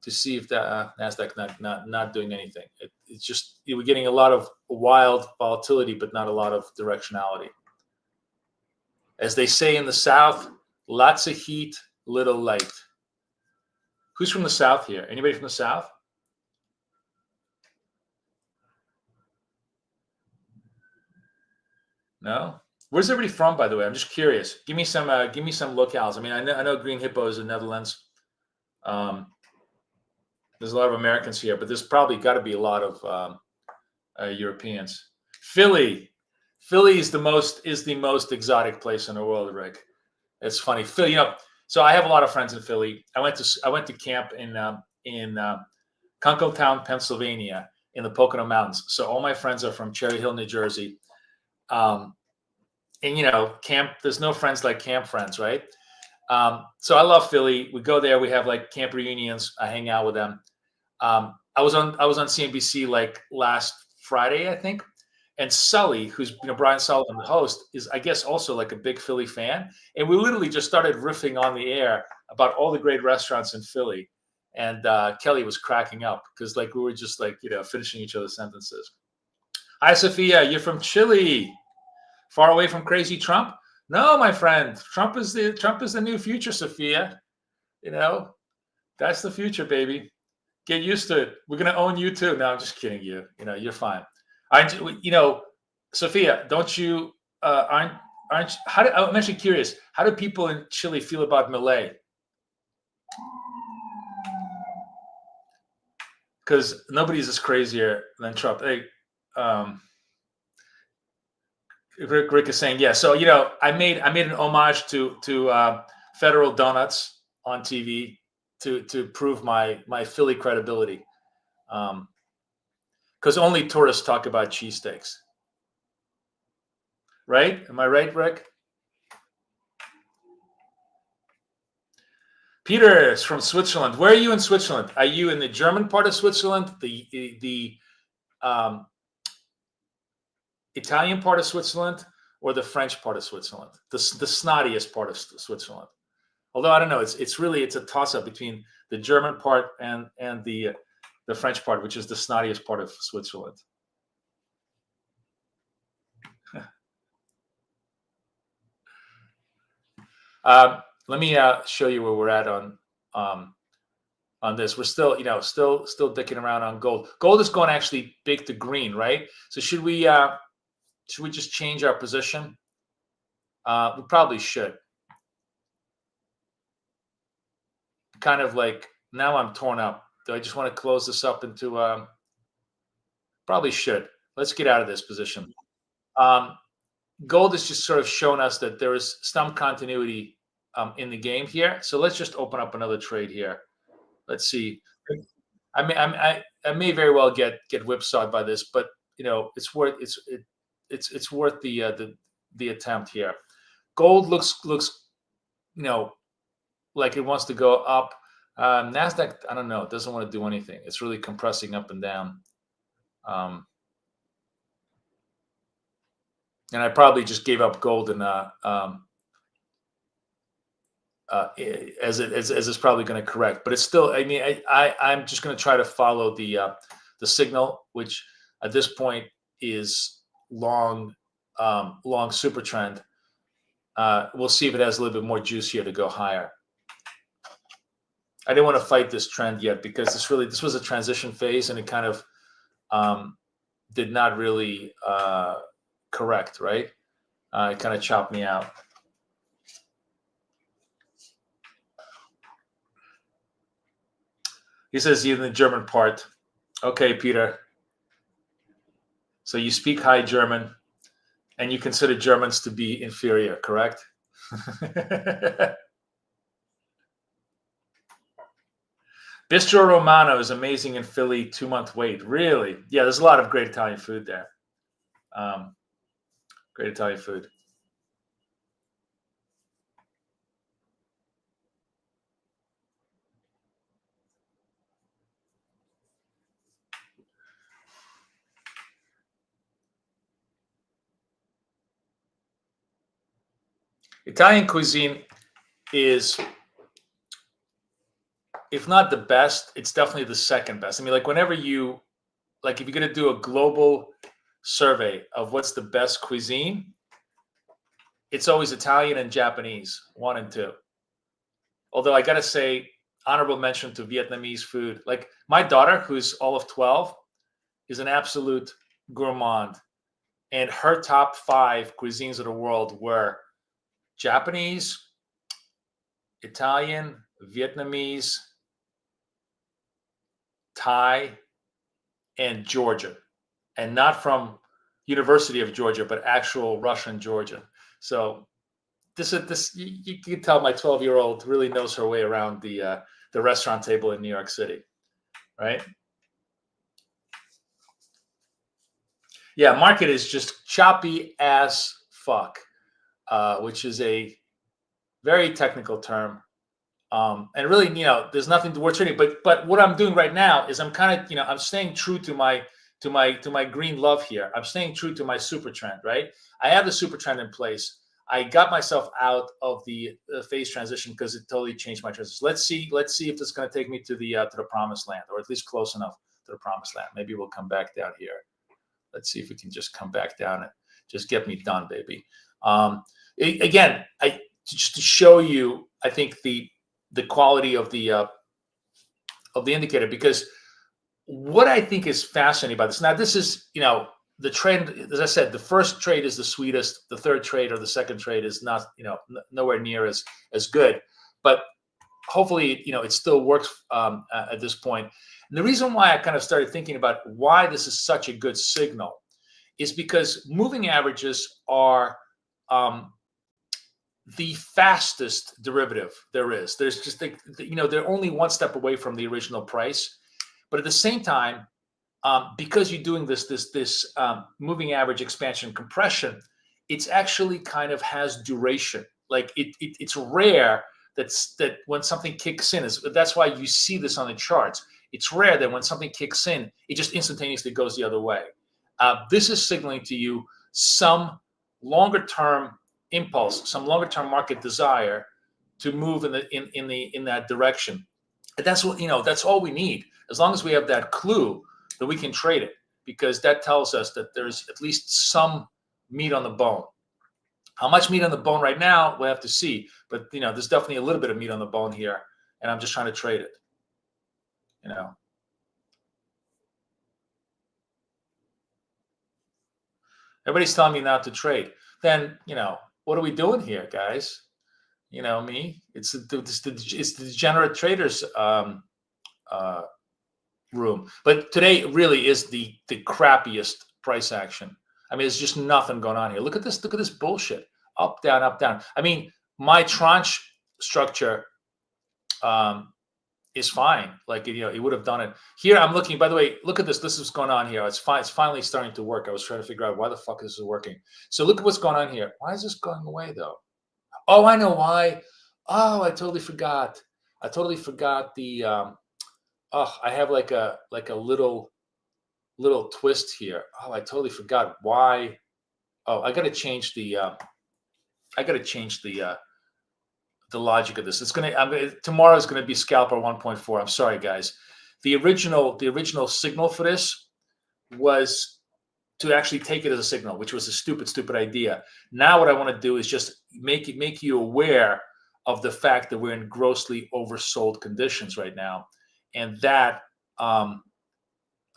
to see if the NASDAQ not doing anything. It's just we're getting a lot of wild volatility, but not a lot of directionality. As they say in the South, lots of heat, little light. Who's from the South here? Anybody from the South? No? Where's everybody from, by the way? I'm just curious. Give me some locales. I mean, I know Green Hippo is in the Netherlands. There's a lot of Americans here, but there's probably got to be a lot of Europeans. Philly is the most exotic place in the world, Rick. It's funny, Philly. So I have a lot of friends in Philly. I went to camp in Kunkletown, Pennsylvania, in the Pocono Mountains. So all my friends are from Cherry Hill, New Jersey. And camp. There's no friends like camp friends, right? So I love Philly. We go there. We have like camp reunions. I hang out with them. I was on CNBC like last Friday, I think. And Sully, who's Brian Sullivan, the host, is I guess also like a big Philly fan. And we literally just started riffing on the air about all the great restaurants in Philly. And Kelly was cracking up because like we were just like finishing each other's sentences. Hi, Sophia. You're from Chile. Far away from crazy Trump? No, my friend. Trump is the new future, Sophia. That's the future, baby. Get used to it. We're gonna own you too. No, I'm just kidding you. You're fine. Sophia, don't you aren't I'm actually curious. How do people in Chile feel about Milei? Because nobody's as crazier than Trump. Hey, Rick is saying, yeah. So I made an homage to Federal Donuts on TV to prove my Philly credibility, because only tourists talk about cheesesteaks, right? Am I right, Rick? Peter is from Switzerland. Where are you in Switzerland? Are you in the German part of Switzerland, the Italian part of Switzerland, or the French part of Switzerland, the snottiest part of Switzerland? Although I don't know, it's really a toss-up between the German part and the French part, which is the snottiest part of Switzerland. Let me show you where we're at on this. We're still still dicking around on gold. Gold is going actually big to green, right? So should we just change our position? We probably should. Kind of like now I'm torn up. Do I just want to close this up into? Probably should. Let's get out of this position. Gold has just sort of shown us that there is some continuity in the game here. So let's just open up another trade here. Let's see. I may very well get whipsawed by this, but it's worth it's worth the attempt here. Gold looks like it wants to go up. NASDAQ, I don't know. It doesn't want to do anything. It's really compressing up and down. And I probably just gave up gold and as it's probably going to correct, but it's still. I mean, I'm just going to try to follow the signal, which at this point is long super trend. We'll see if it has a little bit more juice here to go higher. I didn't want to fight this trend yet because this was a transition phase and it kind of did not really correct, right? It kind of chopped me out. He says you're in the German part. Okay, Peter. So you speak High German and you consider Germans to be inferior, correct? Bistro Romano is amazing in Philly, 2-month wait. Really? Yeah, there's a lot of great Italian food there. Great Italian food. Italian cuisine is, if not the best, it's definitely the second best. I mean, like whenever you, like if you're going to do a global survey of what's the best cuisine, it's always Italian and Japanese, 1 and 2. Although I got to say, honorable mention to Vietnamese food. Like my daughter, who's all of 12, is an absolute gourmand. And her top 5 cuisines of the world were Japanese, Italian, Vietnamese, Thai, and Georgia. And not from University of Georgia, but actual Russian Georgia. So this you can tell my 12-year-old really knows her way around the restaurant table in New York City, right? Yeah, market is just choppy as fuck, which is a very technical term. And really, there's nothing worth trading. But what I'm doing right now is I'm kind of, I'm staying true to my green love here. I'm staying true to my super trend, right? I have the super trend in place. I got myself out of the phase transition because it totally changed my transition. Let's see if it's going to take me to the promised land, or at least close enough to the promised land. Maybe we'll come back down here. Let's see if we can just come back down and just get me done, baby. Again, just to show you, I think the quality of the indicator, because what I think is fascinating about this. Now, this is, the trend, as I said, the first trade is the sweetest. The third trade or the second trade is not, nowhere near as good. But hopefully, it still works at this point. And the reason why I kind of started thinking about why this is such a good signal is because moving averages are the fastest derivative there is. There's just, they're only one step away from the original price. But at the same time, because you're doing this moving average expansion compression, it's actually kind of has duration. Like it's rare that when something kicks in, that's why you see this on the charts. It's rare that when something kicks in, it just instantaneously goes the other way. This is signaling to you some longer term impulse, some longer term market desire to move in that direction. And that's what, that's all we need. As long as we have that clue, that we can trade it, because that tells us that there's at least some meat on the bone. How much meat on the bone right now, we'll have to see. But, there's definitely a little bit of meat on the bone here, and I'm just trying to trade it, Everybody's telling me not to trade. Then, what are we doing here, guys? Me. It's the degenerate traders room. But today really is the crappiest price action. I mean, there's just nothing going on here. Look at this. Look at this bullshit. Up, down, up, down. I mean, my tranche structure is fine. Like, it would have done it. Here, I'm looking, by the way, look at this. This is what's going on here. It's finally starting to work. I was trying to figure out why the fuck this is working. So look at what's going on here. Why is this going away, though? Oh, I know why. Oh, I totally forgot. I totally forgot the, I have like a little twist here. Oh, I totally forgot why. Oh, I got to change the logic of this. Tomorrow is going to be scalper 1.4. I'm sorry, guys. The original signal for this was to actually take it as a signal, which was a stupid idea. Now what I want to do is just make you aware of the fact that we're in grossly oversold conditions right now, and that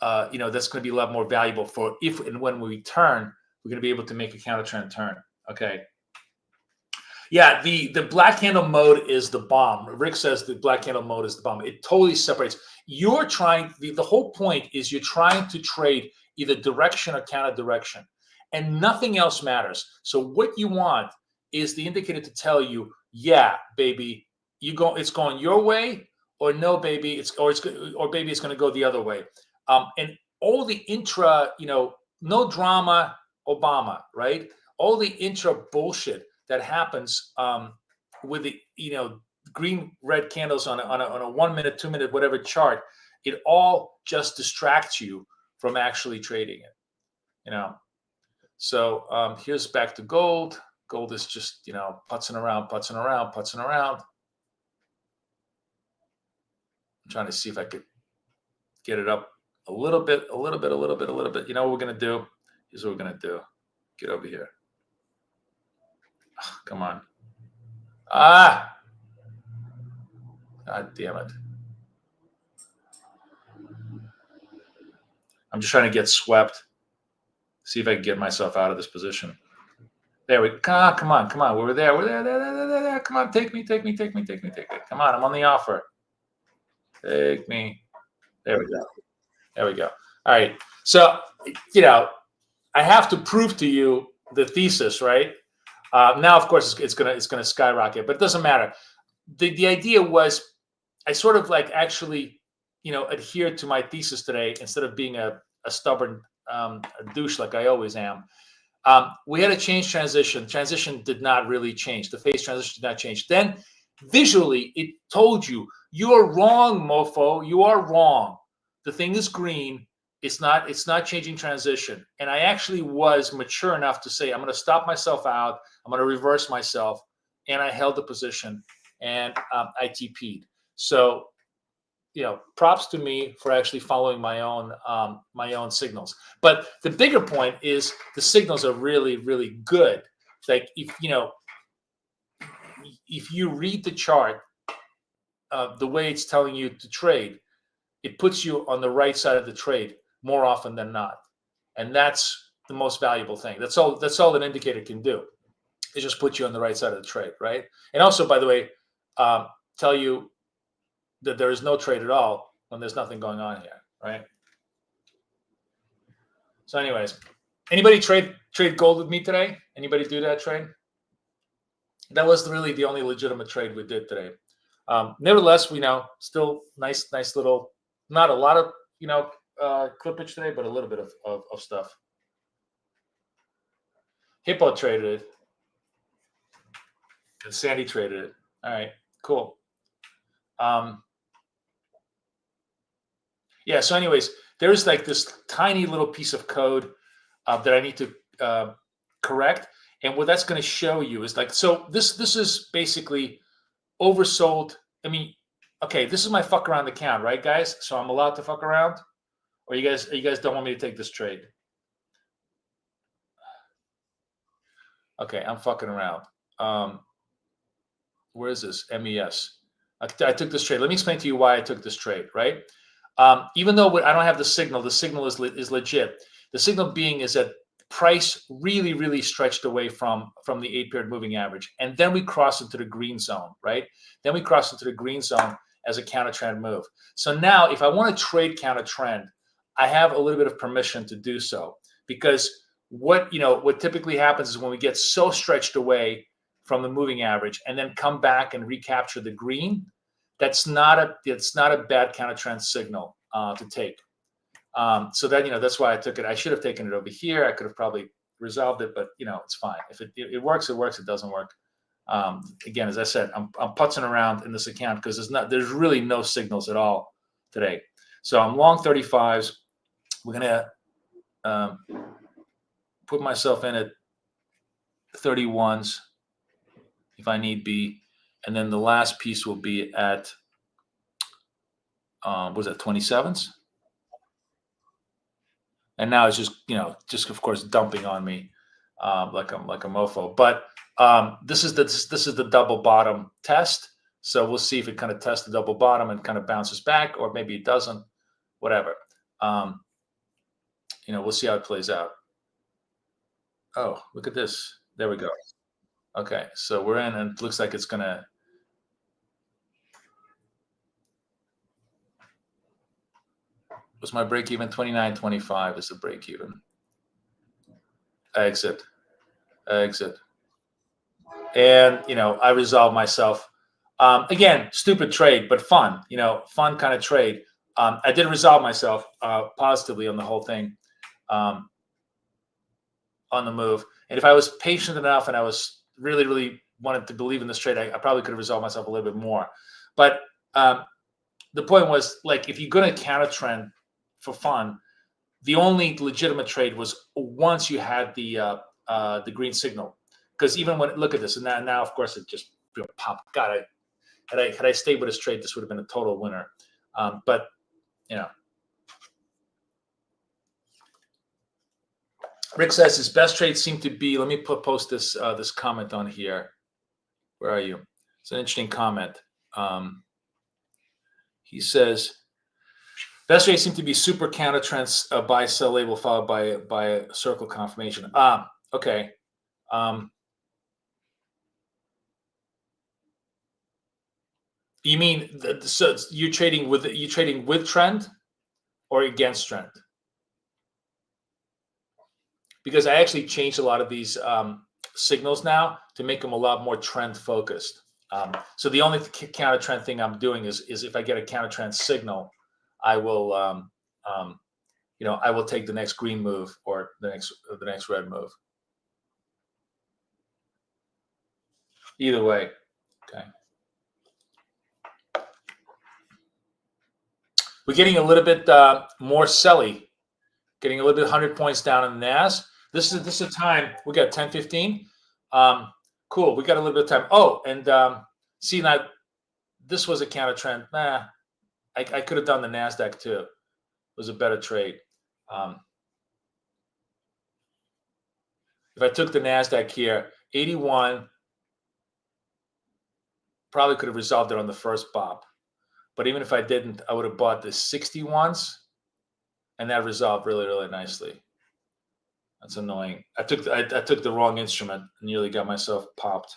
that's going to be a lot more valuable for if and when we turn, we're going to be able to make a counter trend turn. Okay. Yeah, the black candle mode is the bomb. Rick says the black candle mode is the bomb. It totally separates. You're trying, the whole point is you're trying to trade either direction or counter direction, and nothing else matters. So what you want is the indicator to tell you, yeah, baby, it's going your way, or no, baby, baby, it's going to go the other way. And all the intra, no drama, Obama, right? all the intra bullshit that happens with the green red candles on a 1 minute, 2 minute, whatever chart, it all just distracts you from actually trading it. So here's back to gold. Gold is just putzing around. I'm trying to see if I could get it up a little bit. You know what we're gonna do? Here's what we're gonna do. Get over here. Oh, come on. God damn it. I'm just trying to get swept. See if I can get myself out of this position. There we go. Come on. We're there. There. Come on, take me. Come on, I'm on the offer. Take me. There we go. All right. So, I have to prove to you the thesis, right? Now, of course, it's gonna skyrocket, but it doesn't matter. The idea was, I sort of like actually, adhered to my thesis today instead of being a stubborn douche like I always am. We had a change transition. Transition did not really change. The phase transition did not change. Then visually, it told you, you are wrong, mofo. You are wrong. The thing is green. It's not changing transition. And I actually was mature enough to say, I'm going to stop myself out. I'm going to reverse myself. And I held the position and I TP'd. So, props to me for actually following my own signals. But the bigger point is the signals are really, really good. Like if you read the chart, the way it's telling you to trade, it puts you on the right side of the trade more often than not, and that's the most valuable thing. That's all an indicator can do. It just puts you on the right side of the trade, right? And also, by the way, tell you that there is no trade at all when there's nothing going on here, right? So anyways, anybody trade gold with me today? Anybody do that trade? That was really the only legitimate trade we did today. Nevertheless, we know still nice little, not a lot of, clippage today, but a little bit of stuff. Hippo traded it. And Sandy traded it. All right, cool. Yeah, so anyways, there's like this tiny little piece of code that I need to correct. And what that's going to show you is like, so this is basically oversold. I mean, okay, this is my fuck around account, right, guys? So I'm allowed to fuck around? Or you guys don't want me to take this trade? Okay, I'm fucking around. Where is this? MES. I took this trade. Let me explain to you why I took this trade, right? Even though I don't have the signal is legit. The signal being is that price really, really stretched away from the 8-period moving average. And then we crossed into the green zone, right? Then we crossed into the green zone as a counter trend move. So now if I want to trade counter trend, I have a little bit of permission to do so, because what typically happens is when we get so stretched away from the moving average and then come back and recapture the green, that's not a bad counter trend signal to take. So that, that's why I took it. I should have taken it over here. I could have probably resolved it, but it's fine. If it works, it works. It doesn't work. Again, as I said, I'm putzing around in this account because there's really no signals at all today. So I'm long 35s. We're gonna put myself in at 31s if I need be, and then the last piece will be at what was that, 27s? And now it's just of course dumping on me like a mofo. But this is the double bottom test. So we'll see if it kind of tests the double bottom and kind of bounces back, or maybe it doesn't. Whatever. We'll see how it plays out. Oh, look at this. There we go. Okay, so we're in, and it looks like it's gonna. Was my break even? 29.25 is the break even. Exit. And I resolved myself. Again, stupid trade, but fun. Fun kind of trade. I did resolve myself positively on the whole thing. on the move. And if I was patient enough and I was really, really wanted to believe in this trade, I probably could have resolved myself a little bit more. But the point was, like, if you're going to counter trend for fun, the only legitimate trade was once you had the green signal. Because even when, look at this, and now of course it just popped. God, had I stayed with this trade, this would have been a total winner. But you know, Rick says his best trade seemed to be. Let me post this this comment on here. Where are you? It's an interesting comment. He says best trade seemed to be super counter trends buy sell label followed by a circle confirmation. Okay. You mean so you're trading with trend or against trend? Because I actually changed a lot of these signals now to make them a lot more trend focused. So the only counter trend thing I'm doing is if I get a counter trend signal, I will I will take the next green move or the next red move. Either way, okay. We're getting a little bit more selly, getting a little bit 100 points down on the NAS. This is a time we got 10:15. Cool, we got a little bit of time. Oh, and see now, this was a counter trend. I could have done the NASDAQ too. It was a better trade. If I took the NASDAQ here, 81, probably could have resolved it on the first bop. But even if I didn't, I would have bought the 61s, and that resolved really, really nicely. That's annoying. I took the wrong instrument and nearly got myself popped.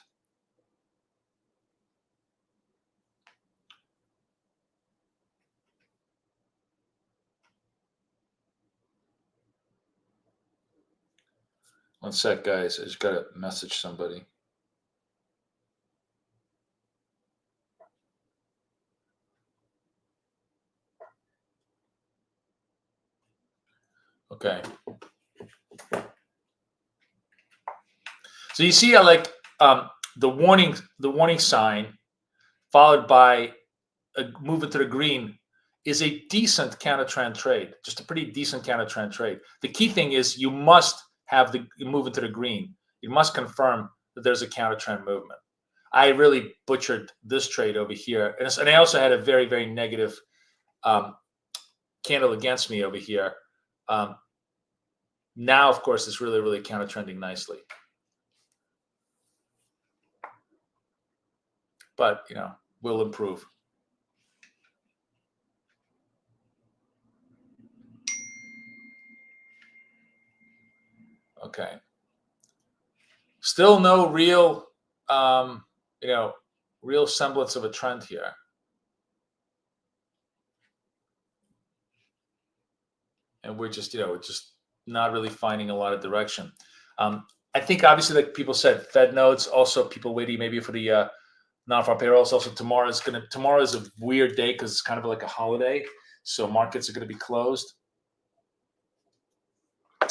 One sec, guys. I just got to message somebody. Okay. So you see how like the warning sign followed by a move into the green is a decent counter trend trade, just a pretty decent counter trend trade. The key thing is you must have the move into the green. You must confirm that there's a counter trend movement. I really butchered this trade over here. And I also had a very, very negative candle against me over here. Now, of course, it's really, really counter trending nicely. But, we'll improve. Okay. Still no real, real semblance of a trend here. And we're just, just not really finding a lot of direction. I think obviously, like people said, Fed notes, also people waiting maybe for the non-farm payrolls. Also tomorrow is a weird day because it's kind of like a holiday. So markets are going to be closed.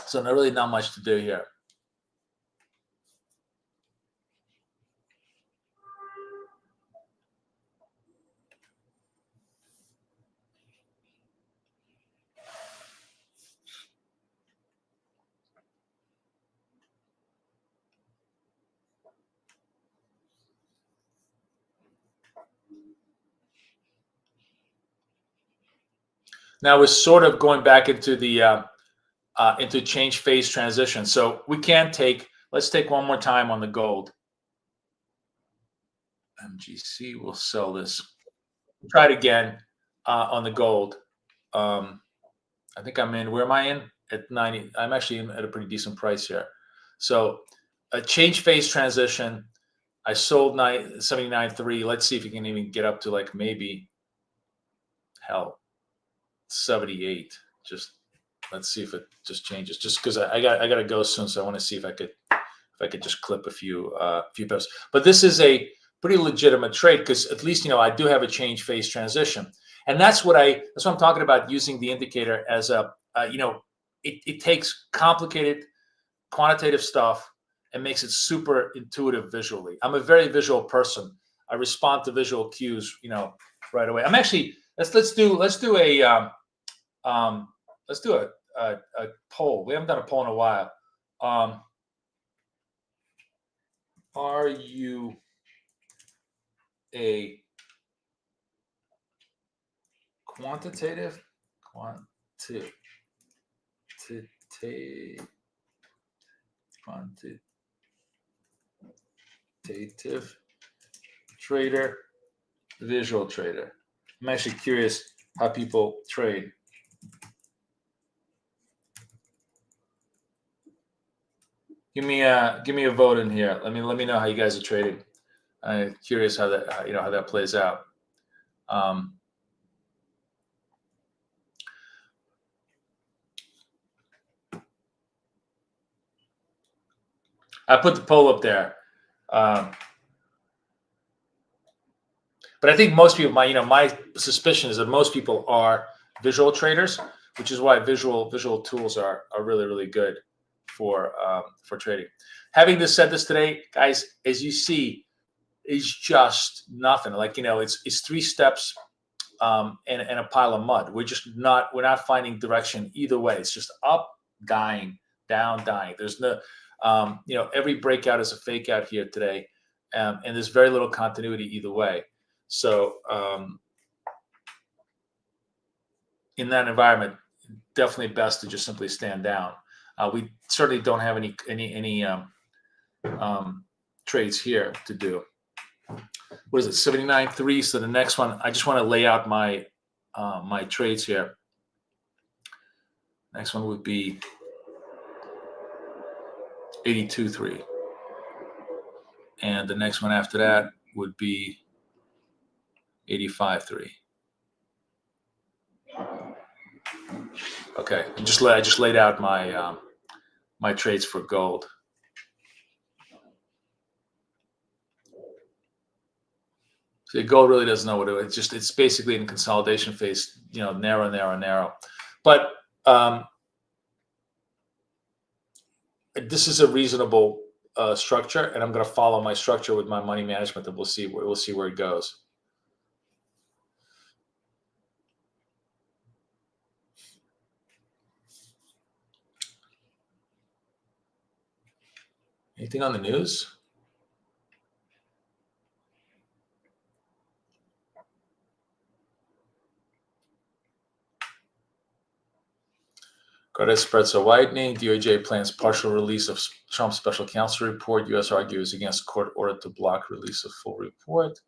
So not much to do here. Now we're sort of going back into the into change phase transition. So we can let's take one more time on the gold. MGC will sell this. We'll try it again on the gold. I think I'm in. Where am I in? At 90. I'm actually in at a pretty decent price here. So a change phase transition. I sold 79.3. Let's see if you can even get up to like maybe 78. Just let's see if it just changes. Just because I got to go soon, so I want to see if I could just clip a few pips. But this is a pretty legitimate trade because at least I do have a change phase transition, and that's what I'm talking about using the indicator as a it takes complicated quantitative stuff and makes it super intuitive visually. I'm a very visual person. I respond to visual cues, right away. I'm actually let's do a poll. We haven't done a poll in a while. Are you a quantitative trader, visual trader? I'm actually curious how people trade. Give me a vote in here. Let me know how you guys are trading. I'm curious how that how that plays out. I put the poll up there, but I think most people, my suspicion is that most people are visual traders, which is why visual tools are really, really good for trading. Having said this today, guys, as you see, is just nothing. Like it's 3 steps and a pile of mud. We're not finding direction either way. It's just up, dying, down, dying. There's no every breakout is a fake out here today, and there's very little continuity either way. So in that environment, definitely best to just simply stand down. We certainly don't have any trades here to do. What is it, 79.3? So the next one, I just want to lay out my my trades here. Next one would be 82.3, and the next one after that would be 85.3. Okay, I just laid out my my trades for gold. See, gold really doesn't know what it is. It's basically in consolidation phase, narrow, narrow, narrow. But this is a reasonable structure, and I'm going to follow my structure with my money management, and we'll see where it goes. Anything on the news? Credit spreads are widening. DOJ plans partial release of Trump's special counsel report. U.S. argues against court order to block release of full report.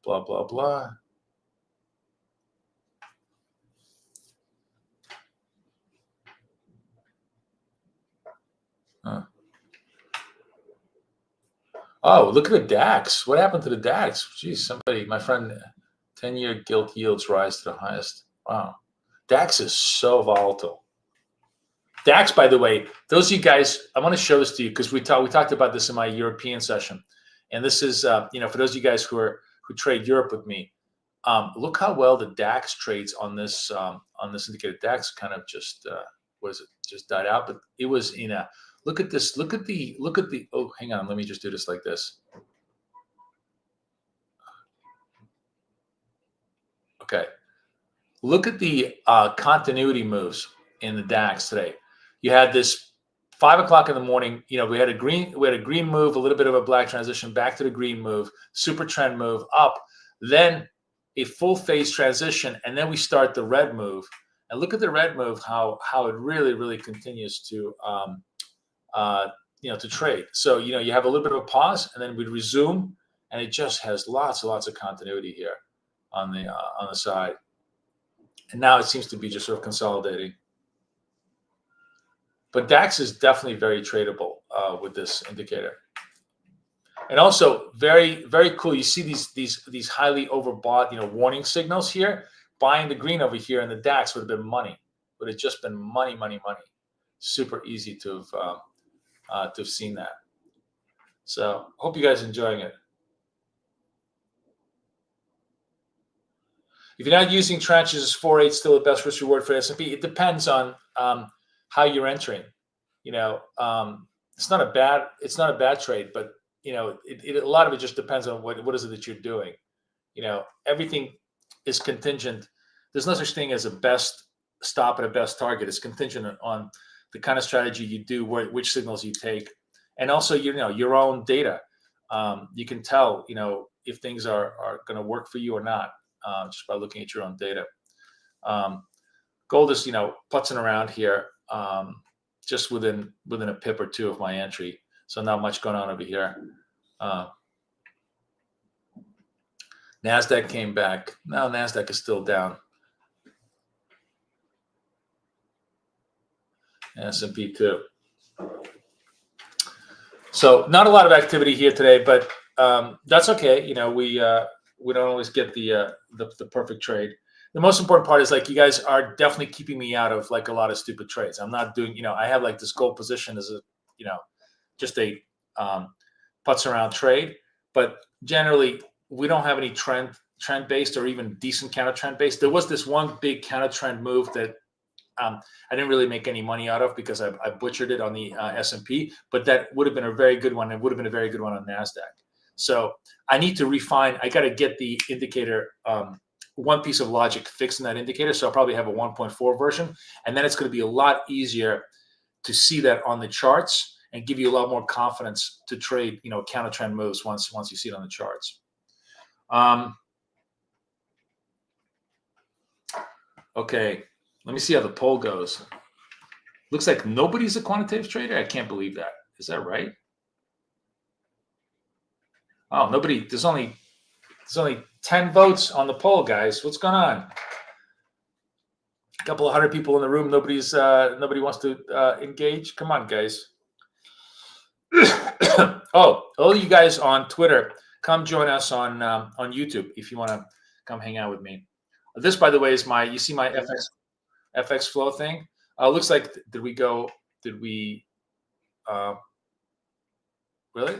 Blah, blah, blah. Huh. Oh, look at the DAX. What happened to the DAX? Geez, my friend, 10-year gilt yields rise to the highest. Wow. DAX is so volatile. DAX, by the way, those of you guys, I want to show this to you because we talked about this in my European session, and this is for those of you guys who trade Europe with me. Look how well the DAX trades on this indicator. DAX kind of just just died out, but it was in a look at this. Look at the oh, hang on, let me just do this like this. Okay, look at the continuity moves in the DAX today. You had this 5 o'clock in the morning. We had a green move, a little bit of a black transition, back to the green move, super trend move up, then a full phase transition, and then we start the red move. And look at the red move, how it really, really continues to to trade. So you have a little bit of a pause, and then we resume, and it just has lots and lots of continuity here on the side. And now it seems to be just sort of consolidating. But DAX is definitely very tradable with this indicator. And also very, very cool. You see these highly overbought, warning signals here. Buying the green over here in the DAX would have been money. Would have just been money, money, money. Super easy to have seen that. So hope you guys are enjoying it. If you're not using tranches, is 4.8 still the best risk reward for S&P? It depends on how you're entering. it's not a bad trade, but a lot of it just depends on what is it that you're doing. Everything is contingent. There's no such thing as a best stop and a best target. It's contingent on the kind of strategy you do, which signals you take, and also your own data. You can tell if things are going to work for you or not, just by looking at your own data. Gold is putzing around here, just within a pip or two of my entry, so not much going on over here. NASDAQ came back. Now NASDAQ is still down. S&P too. So not a lot of activity here today, but that's okay. We don't always get the perfect trade. The most important part is you guys are definitely keeping me out of a lot of stupid trades. I'm not doing, I have this gold position as a, just a putz around trade, but generally we don't have any trend based or even decent counter trend based. There was this one big counter trend move that I didn't really make any money out of because I butchered it on the S&P, but that would have been a very good one. It would have been a very good one on NASDAQ. So I need to refine. I got to get the indicator, one piece of logic fixed in that indicator. So I'll probably have a 1.4 version, and then it's going to be a lot easier to see that on the charts and give you a lot more confidence to trade, counter trend moves once you see it on the charts. Okay. Let me see how the poll goes. Looks like nobody's a quantitative trader. I can't believe that. Is that right? Oh, nobody. There's only 10 votes on the poll, guys. What's going on? A couple of hundred people in the room. Nobody wants to engage. Come on, guys. Oh, all you guys on Twitter, come join us on YouTube if you want to come hang out with me. This, by the way, is you see my FX flow thing. Looks like did we really?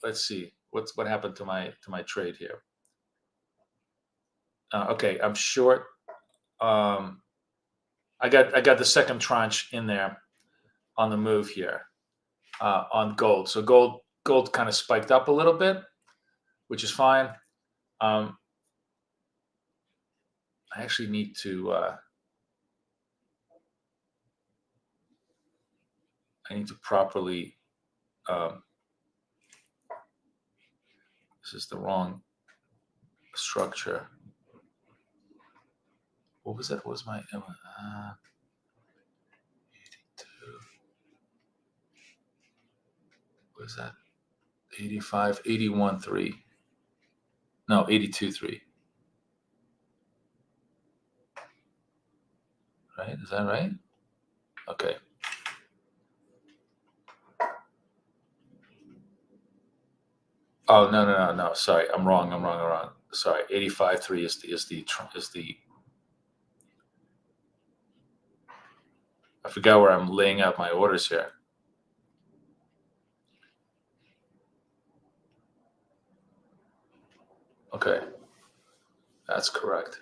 Let's see what happened to my trade here. Okay, I'm short. I got the second tranche in there on the move here on gold. So gold kind of spiked up a little bit, which is fine. I actually need to. I need to properly. This is the wrong structure. What was that? What was my 82? What is that? 85, 81.3. No, 82.3. Right? Is that right? Okay. Oh no! Sorry, I'm wrong. Sorry, 85.3 is the. I forgot where I'm laying out my orders here. Okay, that's correct.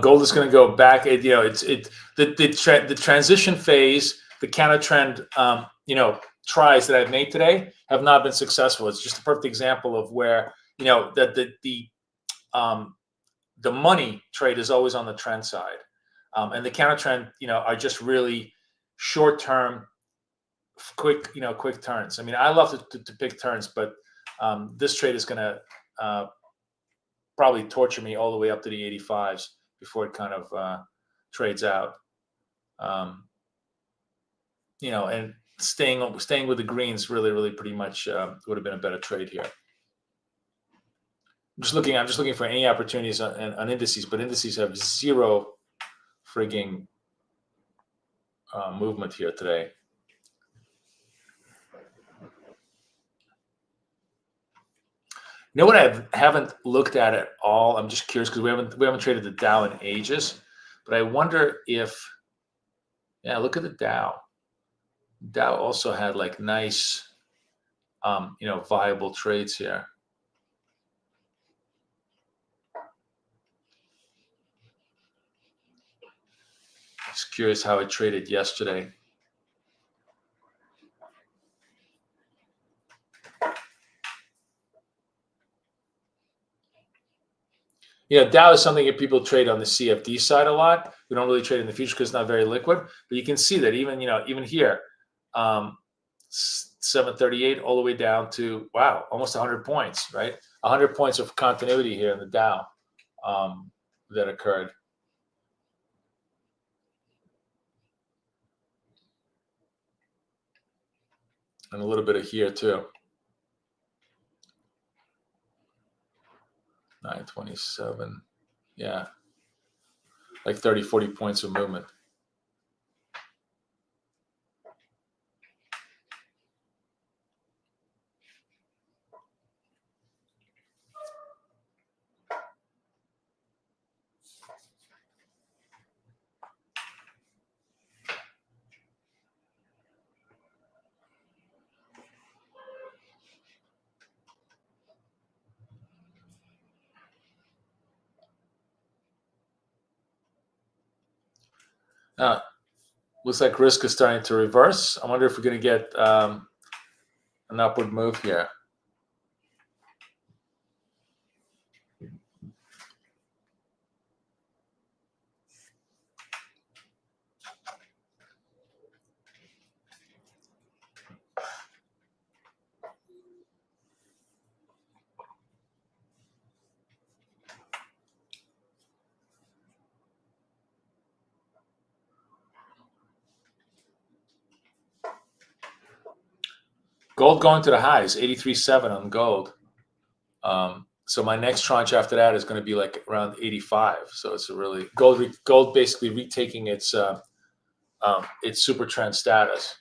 Gold is going to go back. The transition phase, the counter trend, tries that I've made today have not been successful. It's just a perfect example of where that the money trade is always on the trend side, and the counter trend are just really short term, quick turns. I mean, I love to pick turns, but this trade is going to probably torture me all the way up to the 85s. Before it kind of trades out, and staying with the greens really pretty much would have been a better trade here. I'm just looking for any opportunities on indices, but indices have zero frigging movement here today. You know what I haven't looked at all? I'm just curious because we haven't traded the Dow in ages. But I wonder if, yeah, look at the Dow. Dow also had like nice, viable trades here. Just curious how it traded yesterday. Dow is something that people trade on the CFD side a lot. We don't really trade in the future because it's not very liquid. But you can see that even here, 738 all the way down to, wow, almost 100 points, right? 100 points of continuity here in the Dow that occurred. And a little bit of here too. 927. Yeah. Like 30, 40 points of movement. Looks like risk is starting to reverse. I wonder if we're going to get an upward move here. Gold going to the highs, 83.7 on gold. So my next tranche after that is going to be like around 85. So it's a really gold basically retaking its super trend status.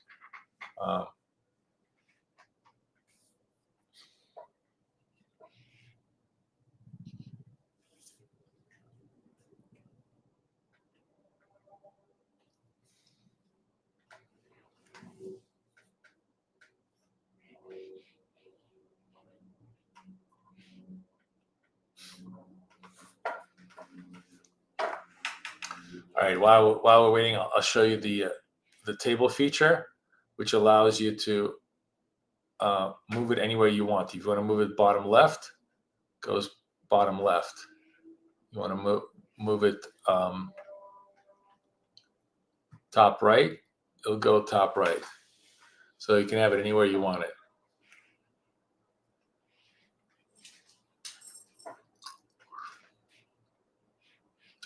All right, while we're waiting, I'll show you the table feature, which allows you to move it anywhere you want. If you want to move it bottom left, goes bottom left. You want to move it top right, it'll go top right. So you can have it anywhere you want it.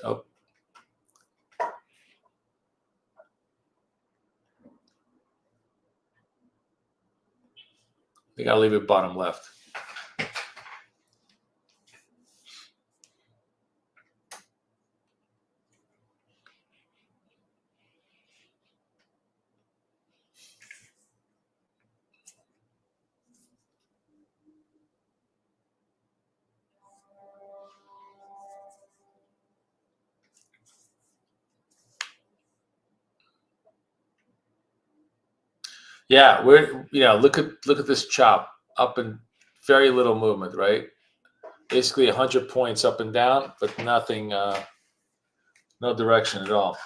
Oh. I think I'll leave it bottom left. Yeah, look at this chop up and very little movement, right? Basically 100 points up and down, but nothing, no direction at all.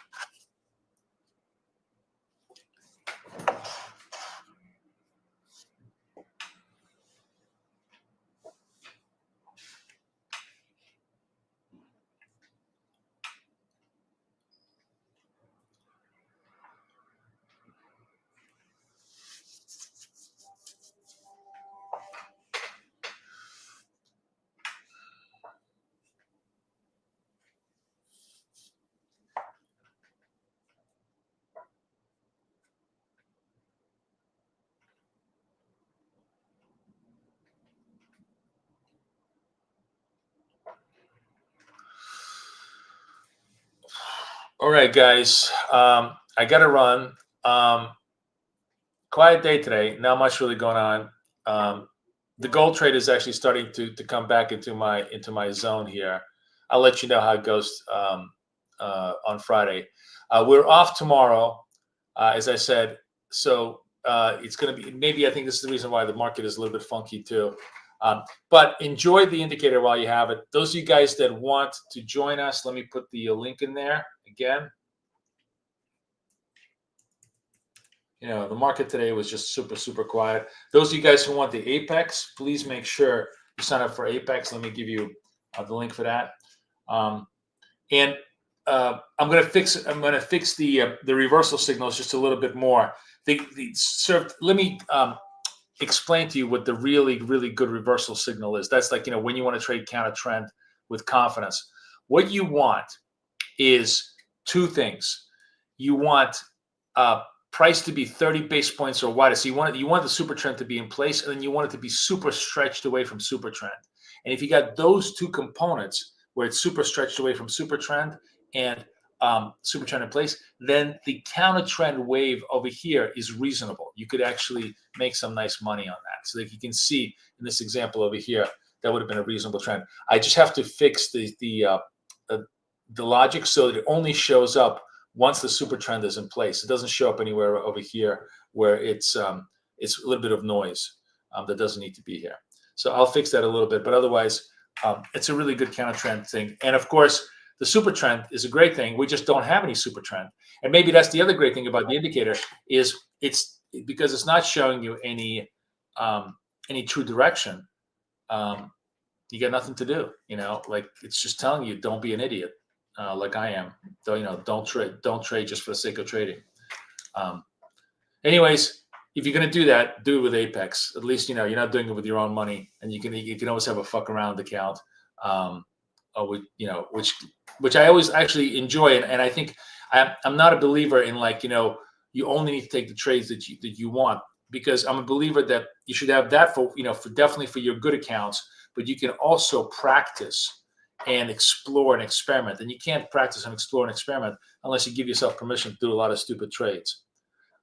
All right, guys, I got to run. Quiet day today. Not much really going on. The gold trade is actually starting to come back into my zone here. I'll let you know how it goes on Friday. We're off tomorrow, as I said. So it's going to be, maybe I think this is the reason why the market is a little bit funky too. But enjoy the indicator while you have it. Those of you guys that want to join us, let me put the link in there again. You know, the market today was just super, super quiet. Those of you guys who want the Apex, please make sure you sign up for Apex. Let me give you the link for that. I'm going to fix the reversal signals just a little bit more. Let me explain to you what the really, really good reversal signal is. That's like, you know, when you want to trade counter trend with confidence. What you want is two things. You want price to be 30 base points or wider. So you want the super trend to be in place, and then you want it to be super stretched away from super trend. And if you got those two components where it's super stretched away from super trend and super trend in place, then the counter trend wave over here is reasonable. You could actually make some nice money on that. So that you can see in this example over here, that would have been a reasonable trend. I just have to fix the logic so that it only shows up once the super trend is in place. It doesn't show up anywhere over here where it's a little bit of noise that doesn't need to be here. So I'll fix that a little bit, but otherwise it's a really good counter trend thing. And of course, the super trend is a great thing. We just don't have any super trend. And maybe that's the other great thing about the indicator is it's because it's not showing you any true direction. You got nothing to do, you know, like it's just telling you, don't be an idiot. Like I am, so, you know, don't trade just for the sake of trading. Anyways, if you're gonna do that, do it with Apex. At least, you know, you're not doing it with your own money, and you can always have a fuck around account, or with, you know, which I always actually enjoy, and I think I'm not a believer in, like, you know, you only need to take the trades that you want, because I'm a believer that you should have that for, you know, for definitely for your good accounts, but you can also practice and explore and experiment. And you can't practice and explore and experiment unless you give yourself permission to do a lot of stupid trades.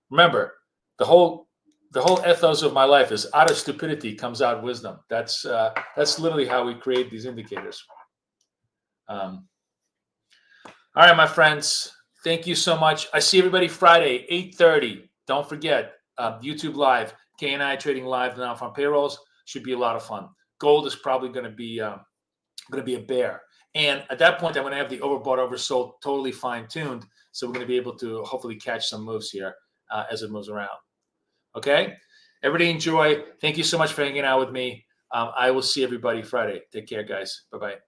Remember, the whole ethos of my life is out of stupidity comes out wisdom. That's literally how we create these indicators. All right, my friends, thank you so much. I see everybody Friday, 8:30. Don't forget, YouTube Live, KNI Trading Live, the non-farm payrolls. Should be a lot of fun. Gold is probably going to be a bear, and at that point I'm going to have the overbought oversold totally fine-tuned, so we're going to be able to hopefully catch some moves here as it moves around. Okay, everybody enjoy. Thank you so much for hanging out with me. I will see everybody Friday. Take care, guys. Bye-bye.